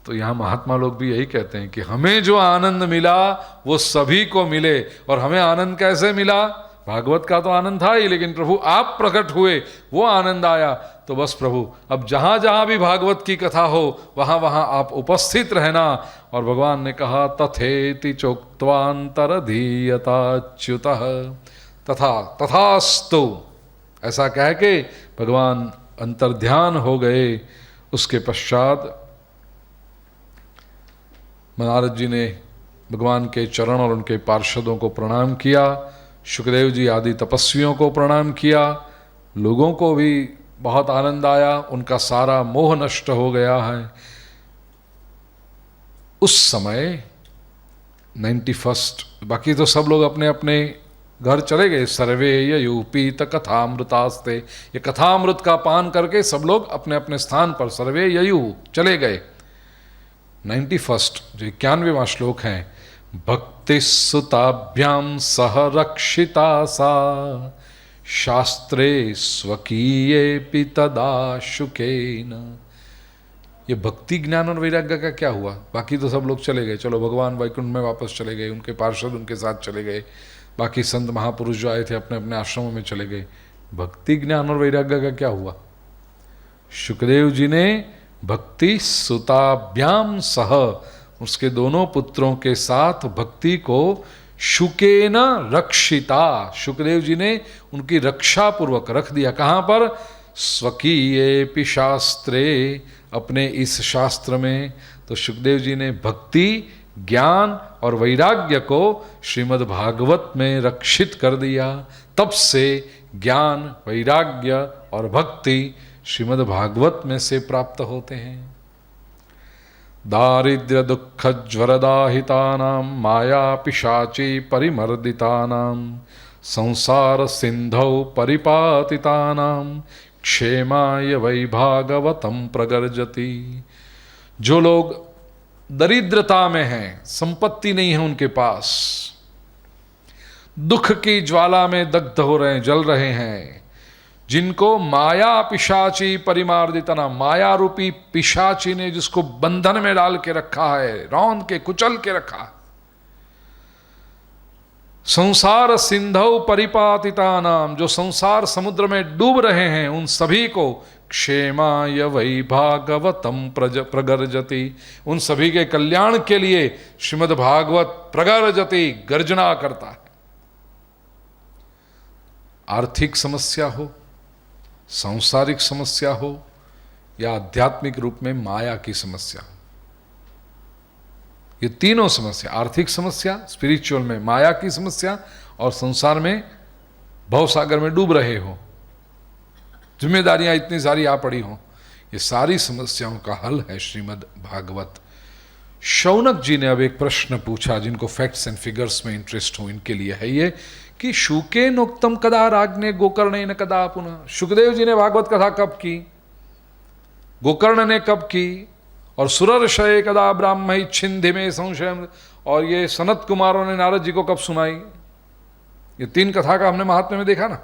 तो यहाँ महात्मा लोग भी यही कहते हैं कि हमें जो आनंद मिला वो सभी को मिले। और हमें आनंद कैसे मिला? भागवत का तो आनंद था ही, लेकिन प्रभु आप प्रकट हुए, वो आनंद आया। तो बस प्रभु, अब जहाँ जहाँ भी भागवत की कथा हो वहाँ वहाँ आप उपस्थित रहना। और भगवान ने कहा, तथेति चोक्त्वान्तरधीयताच्युतः, तथा तथास्तु, ऐसा कह के भगवान अंतर्ध्यान हो गए। उसके पश्चात नारद जी ने भगवान के चरण और उनके पार्षदों को प्रणाम किया, शुकदेव जी आदि तपस्वियों को प्रणाम किया। लोगों को भी बहुत आनंद आया, उनका सारा मोह नष्ट हो गया है। उस समय 91, बाकी तो सब लोग अपने अपने घर चले गए। सर्वे ययुपीत कथामृतास्ते, ये कथामृत का पान करके सब लोग अपने अपने स्थान पर सर्वे ययु चले गए। 91 जो 91वां श्लोक है, भक्ति सुताभ्याम सह रक्षिता सा शास्त्रे स्वकीये पितदा शुकेन। ये भक्ति ज्ञान और वैराग्य का क्या हुआ? बाकी तो सब लोग चले गए, चलो भगवान वैकुंठ में वापस चले गए, उनके पार्षद उनके साथ चले गए, बाकी संत महापुरुष जो आए थे अपने अपने आश्रमों में चले गए। भक्ति ज्ञान और वैराग्य का क्या हुआ? शुकदेव जी ने भक्ति सुताभ्याम सह, उसके दोनों पुत्रों के साथ भक्ति को शुकेन रक्षिता, शुकदेव जी ने उनकी रक्षा पूर्वक रख दिया। कहाँ पर? स्वकीये शास्त्रे, अपने इस शास्त्र में। तो शुकदेव जी ने भक्ति, ज्ञान और वैराग्य को श्रीमद् भागवत में रक्षित कर दिया। तब से ज्ञान, वैराग्य और भक्ति श्रीमद् भागवत में से प्राप्त होते हैं। दारिद्र्य दुख ज्वरदाहितानां माया पिशाची परिमर्दितानां संसार सिंधौ परिपातितानां क्षेमाय वै भागवतम प्रगर्जति। जो लोग दरिद्रता में हैं, संपत्ति नहीं है उनके पास, दुख की ज्वाला में दग्ध हो रहे हैं, जल रहे हैं, जिनको माया पिशाची परिमार्दितना, माया रूपी पिशाची ने जिसको बंधन में डाल के रखा है, रौंद के कुचल के रखा है, संसार सिंधौ परिपातिता नाम, जो संसार समुद्र में डूब रहे हैं, उन सभी को क्षेमाय वै भागवतम प्रगर्जति, उन सभी के कल्याण के लिए श्रीमद् भागवत प्रगर्जति, गर्जना करता है। आर्थिक समस्या हो, सांसारिक समस्या हो या आध्यात्मिक रूप में माया की समस्या हो, ये तीनों समस्या, आर्थिक समस्या, स्पिरिचुअल में माया की समस्या और संसार में भवसागर में डूब रहे हो, जिम्मेदारियां इतनी सारी आ पड़ी हो, ये सारी समस्याओं का हल है श्रीमद् भागवत। शौनक जी ने अब एक प्रश्न पूछा, जिनको फैक्ट्स एंड फिगर्स में इंटरेस्ट हो इनके लिए है ये, कि शुकेन उक्तम कदा राज्ञे गोकर्णेन कदा पुनः। शुकदेव जी ने भागवत कथा कब की, गोकर्ण ने कब की, और सुरर्षये कदा ब्राह्मण छिंदि में संशय, और ये सनत कुमारों ने नारद जी को कब सुनाई। ये तीन कथा का हमने महात्म्य में देखा ना।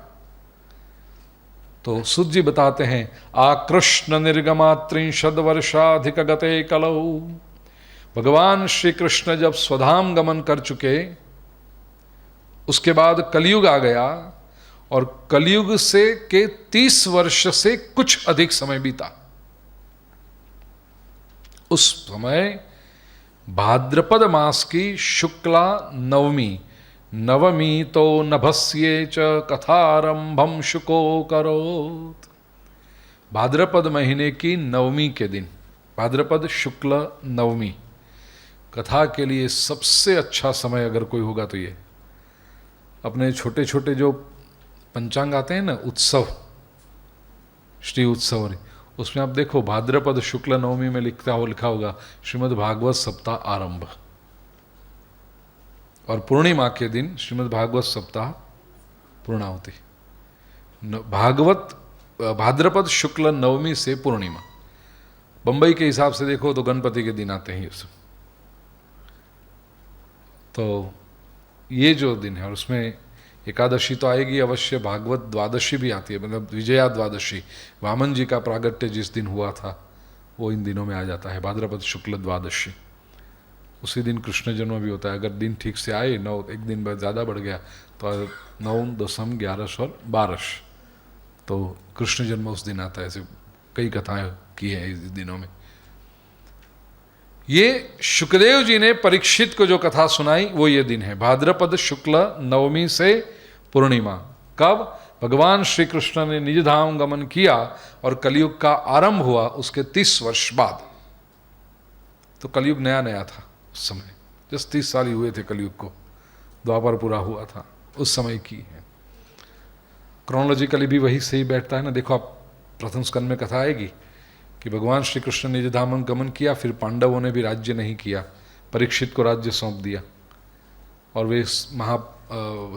तो सुत जी बताते हैं, आकृष्ण निर्गमा 63 वर्षाधिक गते कलौ, भगवान श्री कृष्ण जब स्वधाम गमन कर चुके, उसके बाद कलयुग आ गया, और कलयुग से के 30 वर्ष से कुछ अधिक समय बीता। उस समय भाद्रपद मास की शुक्ला नवमी, नवमी तो नभस्ये च कथारंभम शुको करोत। भाद्रपद महीने की नवमी के दिन, भाद्रपद शुक्ल नवमी, कथा के लिए सबसे अच्छा समय अगर कोई होगा तो ये। अपने छोटे छोटे जो पंचांग आते हैं ना, उत्सव, श्री उत्सव, उसमें आप देखो भाद्रपद शुक्ल नवमी में लिखा होगा श्रीमद् भागवत सप्ताह आरंभ, और पूर्णिमा के दिन श्रीमद् भागवत सप्ताह पूर्णाहुति। भागवत भाद्रपद शुक्ल नवमी से पूर्णिमा। बंबई के हिसाब से देखो तो गणपति के दिन आते हैं ये सब। तो ये जो दिन है, और उसमें एकादशी तो आएगी अवश्य, भागवत द्वादशी भी आती है, मतलब विजया द्वादशी, वामन जी का प्रागट्य जिस दिन हुआ था वो इन दिनों में आ जाता है, भाद्रपद शुक्ल द्वादशी। उसी दिन कृष्ण जन्म भी होता है। अगर दिन ठीक से आए, 9 एक दिन बाद ज़्यादा बढ़ गया तो 9, 10, 11 और 12, तो कृष्ण जन्म उस दिन आता है। ऐसे कई कथाएं की हैं इस दिनों में। ये शुकदेव जी ने परीक्षित को जो कथा सुनाई वो ये दिन है, भाद्रपद शुक्ल नवमी से पूर्णिमा। कब? भगवान श्री कृष्ण ने निज धाम गमन किया और कलयुग का आरंभ हुआ उसके 30 वर्ष बाद। तो कलयुग नया नया था, उस समय जस्ट 30 साल ही हुए थे कलयुग को, द्वापर पूरा हुआ था, उस समय की है। क्रोनोलॉजिकली भी वही सही बैठता है ना। देखो आप प्रथम स्कंद में कथा आएगी कि भगवान श्री कृष्ण ने निजधाम गमन किया, फिर पांडवों ने भी राज्य नहीं किया, परीक्षित को राज्य सौंप दिया और वे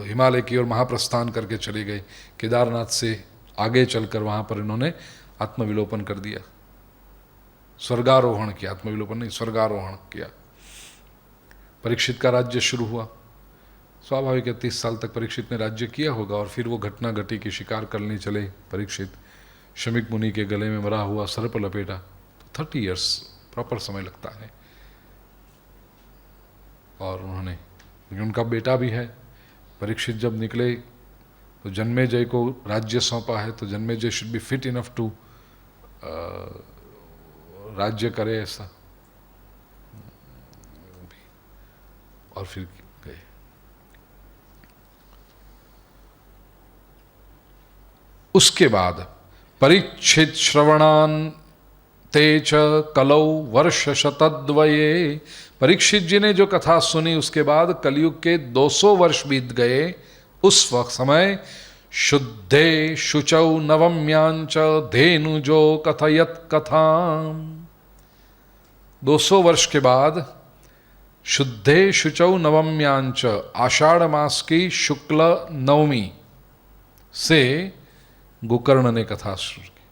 हिमालय की ओर महाप्रस्थान करके चले गए। केदारनाथ से आगे चलकर वहाँ पर इन्होंने आत्मविलोपन कर दिया, स्वर्गारोहण किया, आत्मविलोपन नहीं स्वर्गारोहण किया। परीक्षित का राज्य शुरू हुआ। स्वाभाविक है 30 साल तक परीक्षित ने राज्य किया होगा और फिर वो घटना घटी कि शिकार करने चले परीक्षित, शमीक मुनि के गले में मरा हुआ सर्प लपेटा, तो 30 ईयर्स प्रॉपर समय लगता है। और उन्होंने, उनका बेटा भी है, परीक्षित जब निकले तो जन्मेजय को राज्य सौंपा है, तो Janamejaya should be fit enough to राज्य करे ऐसा, और फिर गए। उसके बाद परीक्षित श्रवणान तेच कलौ वर्ष शतद्वये, परीक्षित जी ने जो कथा सुनी उसके बाद कलयुग के 200 वर्ष बीत गए। उस वक्त समय शुद्धे शुचौ नवम्यांच धेनुजो कथयत कथाम, 200 वर्ष के बाद शुद्धे शुचौ नवम्यांच, आषाढ़ मास की शुक्ल नवमी से गोकर्ण ने कथा शुरू की।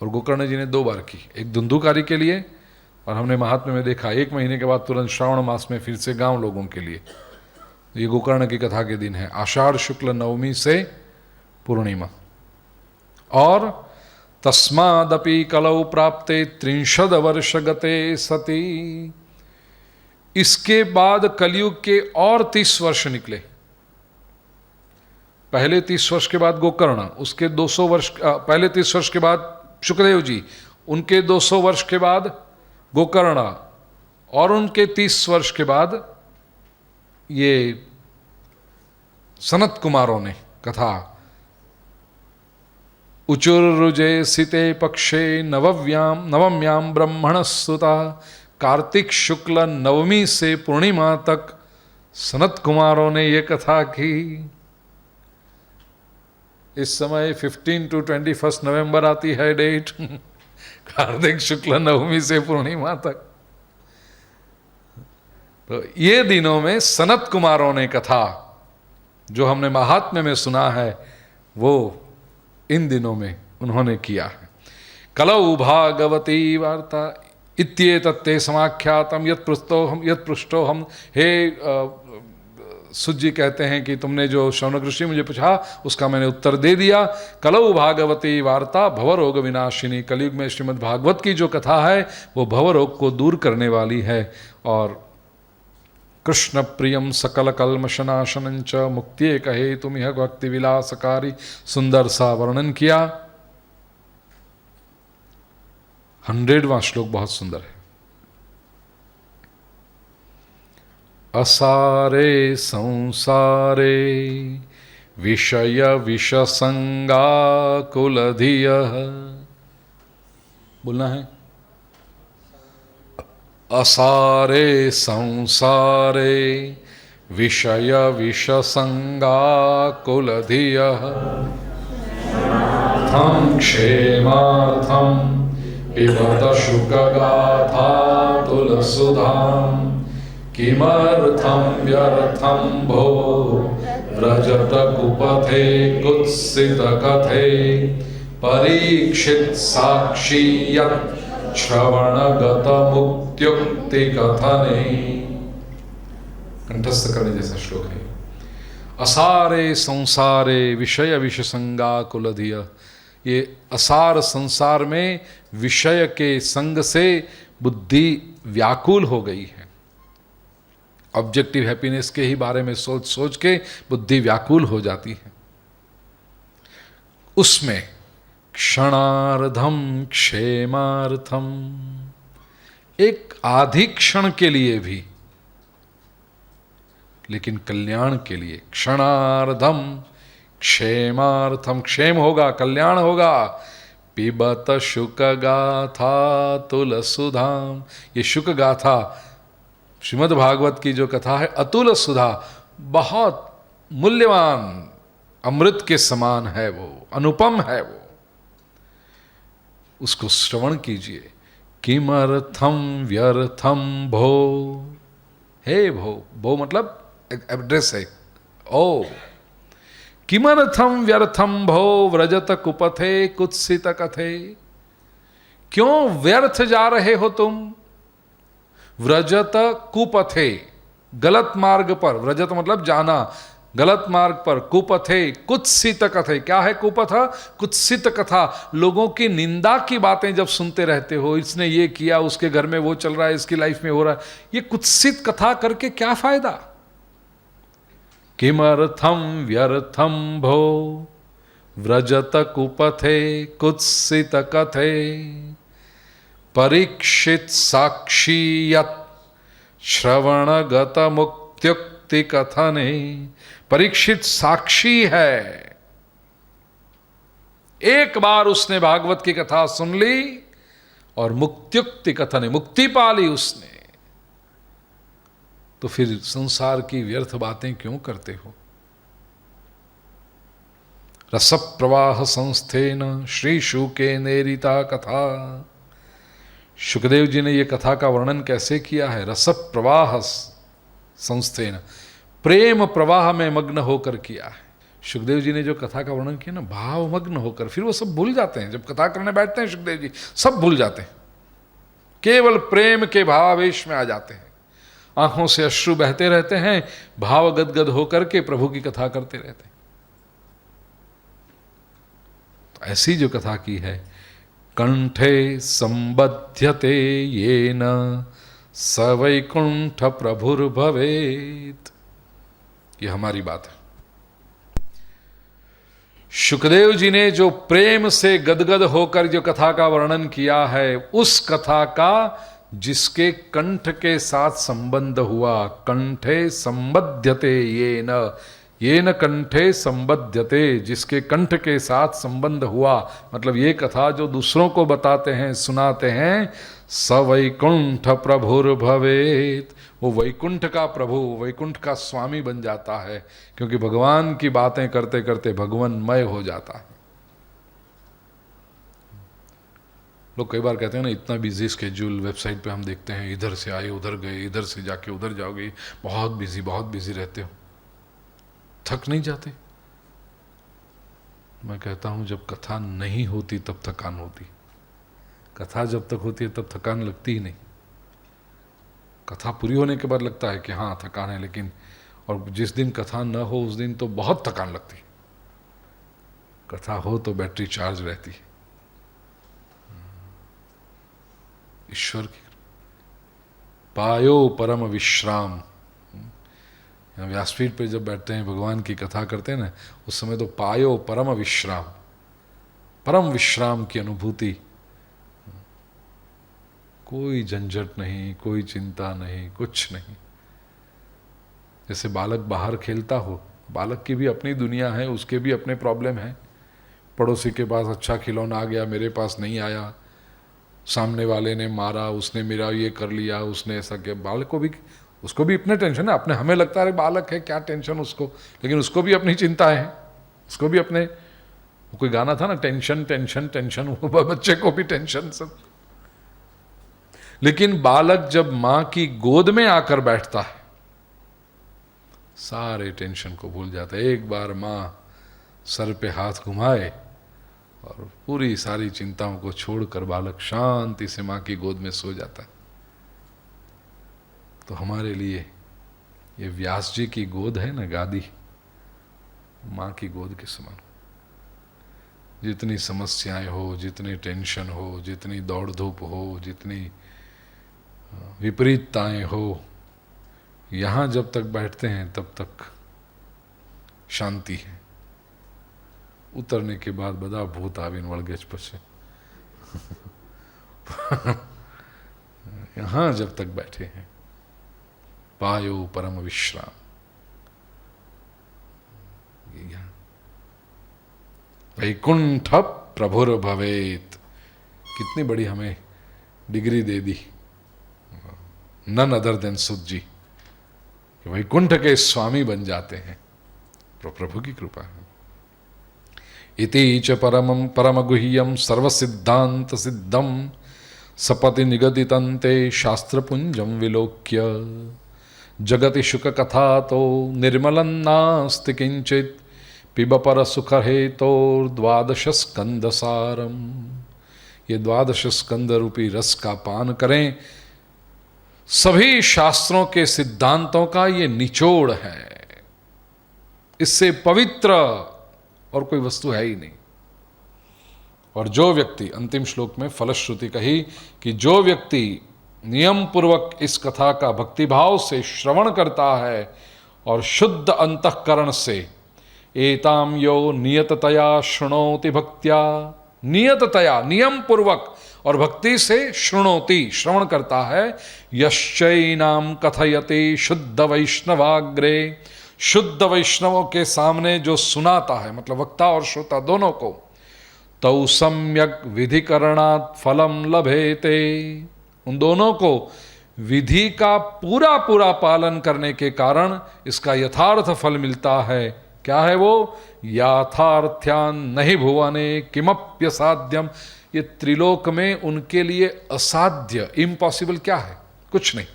और गोकर्ण जी ने 2 बार की, एक धुंधुकारी के लिए, और हमने महात्म्य में देखा 1 महीने के बाद तुरंत श्रावण मास में फिर से गांव लोगों के लिए। ये गोकर्ण की कथा के दिन है, आषाढ़ शुक्ल नवमी से पूर्णिमा। और तस्मादपि कलौ प्राप्ते 30 वर्ष गते सती, इसके बाद कलयुग के और 30 वर्ष निकले। पहले 30 वर्ष के बाद गोकर्ण, उसके 200 वर्ष, पहले 30 वर्ष के बाद शुक्रदेव जी, उनके 200 वर्ष के बाद गोकर्ण, और उनके 30 वर्ष के बाद ये सनत कुमारों ने कथा। उचुरुजे सिते पक्षे नवम्याम ब्रह्मण सुता, कार्तिक शुक्ल नवमी से पूर्णिमा तक सनत कुमारों ने ये कथा की। इस समय 15 to 21 नवंबर आती है डेट, कार्तिक शुक्ल नवमी से पूर्णिमा तक। तो ये दिनों में सनत कुमारों ने कथा जो हमने महात्म्य में सुना है, वो इन दिनों में उन्होंने किया है। कलौ भागवती वार्ता इत्येतत्ते समाख्यातम यत् पृष्ठो हम, हे सुत जी कहते हैं कि तुमने जो शौनक ऋषि मुझे पूछा उसका मैंने उत्तर दे दिया। कलौ भागवती वार्ता भवरोग विनाशिनी, कलयुग में श्रीमद् भागवत की जो कथा है वो भवरोग को दूर करने वाली है। और कृष्ण प्रियम सकल कल्मशनाशनं च मुक्तिये कहे तुमिह भक्ति विलासकारी, सुंदर सा वर्णन किया। 100वां श्लोक बहुत सुंदर है। असारे संसारे विषय विषसंगा कुलधियः, बोलना है। असारे संसारे विषय विषसंगा कुलधियः, थं क्षेमार्थं पिबत शुकगाथा तुलसुधाम्, किमर्थं व्यर्थं भो व्रजत कुपथे कुत्सित कथे, परीक्षित साक्षी यत् श्रवणगत मुक्त्युक्ति कथने। कंठस्थ करने जैसा श्लोक है। असारे संसारे विषय विषसंगा कुलधिय, ये असार संसार में विषय के संग से बुद्धि व्याकुल हो गई है। ऑब्जेक्टिव हैप्पीनेस के ही बारे में सोच सोच के बुद्धि व्याकुल हो जाती है। उसमें क्षणार्धम क्षेमार्थम, एक आधि क्षण के लिए भी, लेकिन कल्याण के लिए। क्षणार्धम क्षेमार्थम, क्षेम होगा, कल्याण होगा। पिबत शुक गाथा तुलसुधाम, ये शुक गाथा श्रीमद् भागवत की जो कथा है अतुल सुधा, बहुत मूल्यवान अमृत के समान है, वो अनुपम है वो, उसको श्रवण कीजिए। किमर्थम व्यर्थम भो, हे भो मतलब एड्रेस है, ओ किमर्थम व्यर्थम भो व्रजत कुपथे कुत्सित कथे, क्यों व्यर्थ जा रहे हो तुम, व्रजत कुपथे गलत मार्ग पर, व्रजत मतलब जाना, गलत मार्ग पर, कुपथे कुत्सित कथे, क्या है कुपथ, कुत्सित कथा, लोगों की निंदा की बातें जब सुनते रहते हो, इसने ये किया, उसके घर में वो चल रहा है, इसकी लाइफ में हो रहा है, ये कुत्सित कथा करके क्या फायदा। किमर्थम व्यर्थम भो व्रजत कुपथे कुत्सित कथे, परीक्षित साक्षी यत् श्रवणगत मुक्त्युक्ति कथने, परीक्षित साक्षी है, एक बार उसने भागवत की कथा सुन ली और मुक्त्युक्ति कथने, मुक्ति पा ली उसने, तो फिर संसार की व्यर्थ बातें क्यों करते हो। रस प्रवाह संस्थेन श्री शुके नेरिता कथा, सुखदेव जी ने यह कथा का वर्णन कैसे किया है, रस प्रवाह संस्थेन, प्रेम प्रवाह में मग्न होकर किया है। सुखदेव जी ने जो कथा का वर्णन किया ना, भाव मग्न होकर, फिर वो सब भूल जाते हैं, जब कथा करने बैठते हैं सुखदेव जी सब भूल जाते हैं, केवल प्रेम के भावावेश में आ जाते हैं, आंखों से अश्रु बहते रहते हैं, भाव गदगद होकर के प्रभु की कथा करते रहते हैं। तो ऐसी जो कथा की है, कंठे संबध्यते येन स वैकुंठ प्रभुर्भवेत्, ये हमारी बात है। सुखदेव जी ने जो प्रेम से गदगद होकर जो कथा का वर्णन किया है, उस कथा का जिसके कंठ के साथ संबंध हुआ, कंठे संबध्यते येन कंठे संबध्यते, जिसके कंठ के साथ संबंध हुआ, मतलब ये कथा जो दूसरों को बताते हैं, सुनाते हैं, स वैकुंठ प्रभुर्भवेत्, वो वैकुंठ का प्रभु, वैकुंठ का स्वामी बन जाता है, क्योंकि भगवान की बातें करते करते भगवानमय हो जाता है। लोग कई बार कहते हैं ना, इतना बिजी स्केड्यूल, वेबसाइट पे हम देखते हैं, इधर से आए उधर गए, इधर से जाके उधर जाओगे, बहुत बिजी रहते हो, थक नहीं जाते। मैं कहता हूं जब कथा नहीं होती तब थकान होती, कथा जब तक होती है तब थकान लगती ही नहीं। कथा पूरी होने के बाद लगता है कि हाँ थकान है, लेकिन और जिस दिन कथा न हो उस दिन तो बहुत थकान लगती है। कथा हो तो बैटरी चार्ज रहती है। ईश्वर की पायो परम विश्राम, व्यासपीठ पे जब बैठते हैं भगवान की कथा करते हैं ना, उस समय तो पायो परम विश्राम, परम विश्राम की अनुभूति, कोई झंझट नहीं, कोई चिंता नहीं, कुछ नहीं। जैसे बालक बाहर खेलता हो, बालक की भी अपनी दुनिया है, उसके भी अपने प्रॉब्लम है। पड़ोसी के पास अच्छा खिलौना आ गया, मेरे पास नहीं आया, सामने वाले ने मारा, उसने मेरा ये कर लिया, उसने ऐसा किया। बालक को भी, उसको भी इतने टेंशन है, अपने हमें लगता है बालक है क्या टेंशन उसको, लेकिन उसको भी अपनी चिंता है, उसको भी अपने, कोई गाना था ना, टेंशन टेंशन टेंशन, वो बच्चे को भी टेंशन सब। लेकिन बालक जब मां की गोद में आकर बैठता है, सारे टेंशन को भूल जाता है। एक बार मां सर पे हाथ घुमाए और पूरी सारी चिंताओं को छोड़कर बालक शांति से मां की गोद में सो जाता है। तो हमारे लिए ये व्यास जी की गोद है ना, गादी, मां की गोद के समान। जितनी समस्याएं हो, जितनी टेंशन हो, जितनी दौड़ धूप हो, जितनी विपरीतताएं हो, यहां जब तक बैठते हैं तब तक शांति है। उतरने के बाद बदा भूत आविन वळगेच पछे। यहां जब तक बैठे हैं, पायो परम विश्राम, वैकुंठ प्रभुर भवेत। कितनी बड़ी हमें डिग्री दे दी, नन अदर देन सुत जी, कि वैकुंठ के स्वामी बन जाते हैं। प्रभु की कृपा है। इति च परमं परमगुह्यं सर्वसिद्धांत सिद्धं सपति निगदितन्ते शास्त्रपुंजं विलोक्य जगति शुक कथा तो निर्मलं नास्ति किंचित पिब पर सुख हेतोर द्वादश स्कंद सारम। ये द्वादश स्कंद रूपी रस का पान करें। सभी शास्त्रों के सिद्धांतों का ये निचोड़ है। इससे पवित्र और कोई वस्तु है ही नहीं। और जो व्यक्ति, अंतिम श्लोक में फलश्रुति कही कि जो व्यक्ति नियम पूर्वक इस कथा का भक्तिभाव से श्रवण करता है और शुद्ध अंतःकरण से एताम यो नियततया शृणोति भक्त्या, नियततया नियम पूर्वक और भक्ति से शृणोति श्रवण करता है, यश्चैनाम कथयति शुद्ध वैष्णवाग्रे, शुद्ध वैष्णवों के सामने जो सुनाता है, मतलब वक्ता और श्रोता दोनों को, तौ सम्यक विधिकरणात् फलम लभेते, उन दोनों को विधि का पूरा पूरा पालन करने के कारण इसका यथार्थ फल मिलता है। क्या है वो? याथार्थ्यान नहीं भुवने किमप्य साध्यम। ये त्रिलोक में उनके लिए असाध्य, इम्पॉसिबल क्या है? कुछ नहीं।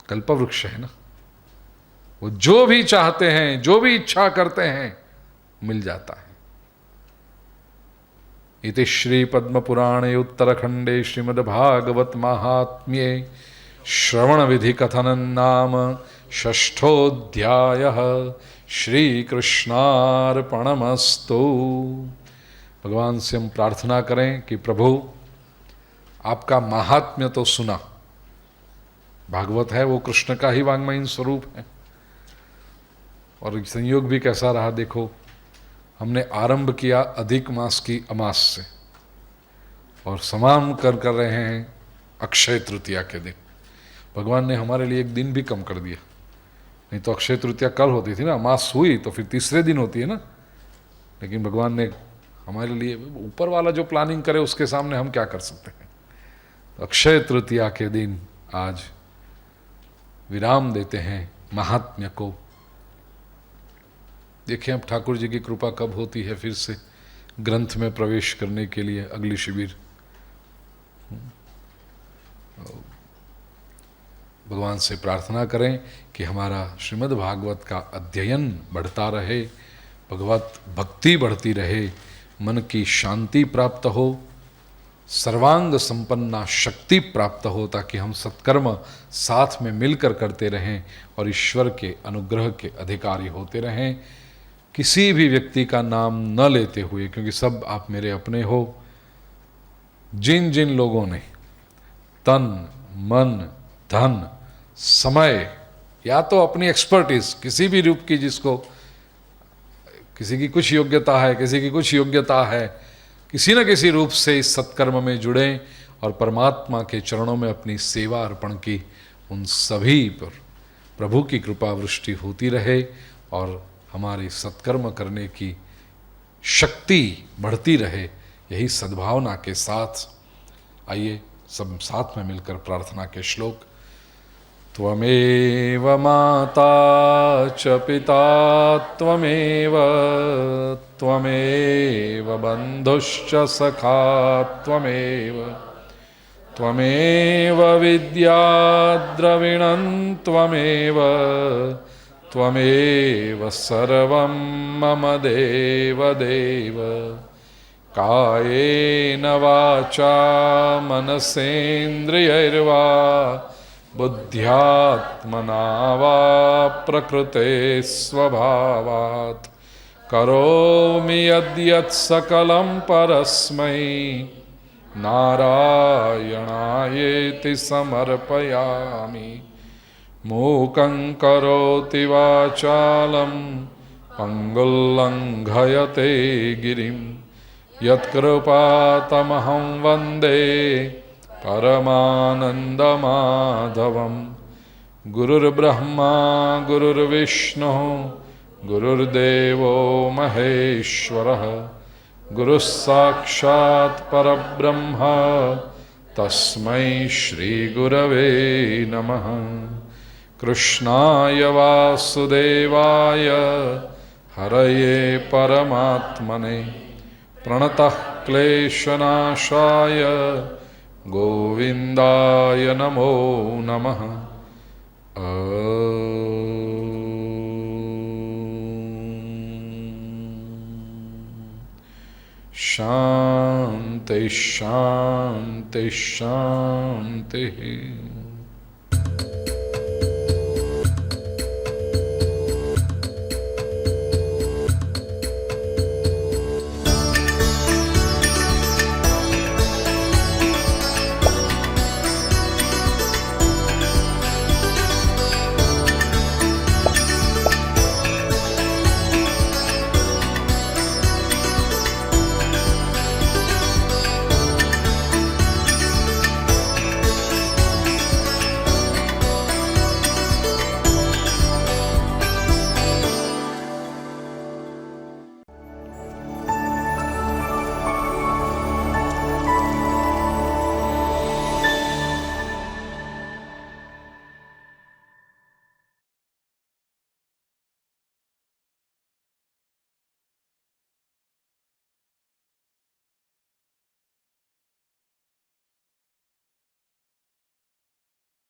कल्पवृक्ष है ना, वो जो भी चाहते हैं, जो भी इच्छा करते हैं, मिल जाता है। इति श्री पद्म पुराणे उत्तरखंडे श्रीमद्भागवत महात्म्ये श्रवण विधि कथन नाम षष्ठोऽध्यायः। श्री कृष्णार्पणमस्तु। भगवान से हम प्रार्थना करें कि प्रभु आपका महात्म्य तो सुना, भागवत है वो कृष्ण का ही वाङ्मयीन स्वरूप है। और संयोग भी कैसा रहा देखो, हमने आरंभ किया अधिक मास की अमास से और समाप्त कर रहे हैं अक्षय तृतीया के दिन। भगवान ने हमारे लिए एक दिन भी कम कर दिया, नहीं तो अक्षय तृतीया कल होती थी ना, अमास हुई तो फिर तीसरे दिन होती है ना। लेकिन भगवान ने हमारे लिए, ऊपर वाला जो प्लानिंग करे उसके सामने हम क्या कर सकते हैं। तो अक्षय तृतीया के दिन आज विराम देते हैं महात्म्य को। देखें अब ठाकुर जी की कृपा कब होती है फिर से ग्रंथ में प्रवेश करने के लिए अगली शिविर। भगवान से प्रार्थना करें कि हमारा श्रीमद् भागवत का अध्ययन बढ़ता रहे, भगवत भक्ति बढ़ती रहे, मन की शांति प्राप्त हो, सर्वांग संपन्ना शक्ति प्राप्त हो, ताकि हम सत्कर्म साथ में मिलकर करते रहें और ईश्वर के अनुग्रह के अधिकारी होते रहें। किसी भी व्यक्ति का नाम न लेते हुए, क्योंकि सब आप मेरे अपने हो, जिन जिन लोगों ने तन मन धन समय या तो अपनी एक्सपर्टीज किसी भी रूप की, जिसको किसी की कुछ योग्यता है, किसी की कुछ योग्यता है, किसी न किसी रूप से इस सत्कर्म में जुड़े और परमात्मा के चरणों में अपनी सेवा अर्पण की, उन सभी पर प्रभु की कृपा वृष्टि होती रहे और हमारे सत्कर्म करने की शक्ति बढ़ती रहे। यही सद्भावना के साथ आइए सब साथ में मिलकर प्रार्थना के श्लोक। त्वमेव माता च पिता त्वमेव, त्वमेव बन्धुश्च सखा त्वमेव, त्वमेव विद्या द्रविणं त्वमेव, त्वमेव सर्वं मम देव देव। कायेन वाचा मनसेन्द्रियैर्वा बुद्ध्यात्मना वा प्रकृते स्वभावात् करोमि यद्यत् सकलं परस्मै नारायणायेति समर्पयामि। मूकं करोति वाचालं पङ्गुल्लङ्घयते गिरिं यत्कृपातमहं वन्दे परमानन्दमाधवं। गुरुर्ब्रह्मा गुरुर्विष्णुः गुरुर्देवो महेश्वरः, गुरुः साक्षात् परब्रह्म तस्मै श्रीगुरवे नमः। कृष्णाय वासुदेवाय हरये परमात्मने प्रणतः क्लेशनाशाय गोविन्दाय नमो नमः। शान्ति शान्ति शान्तिः।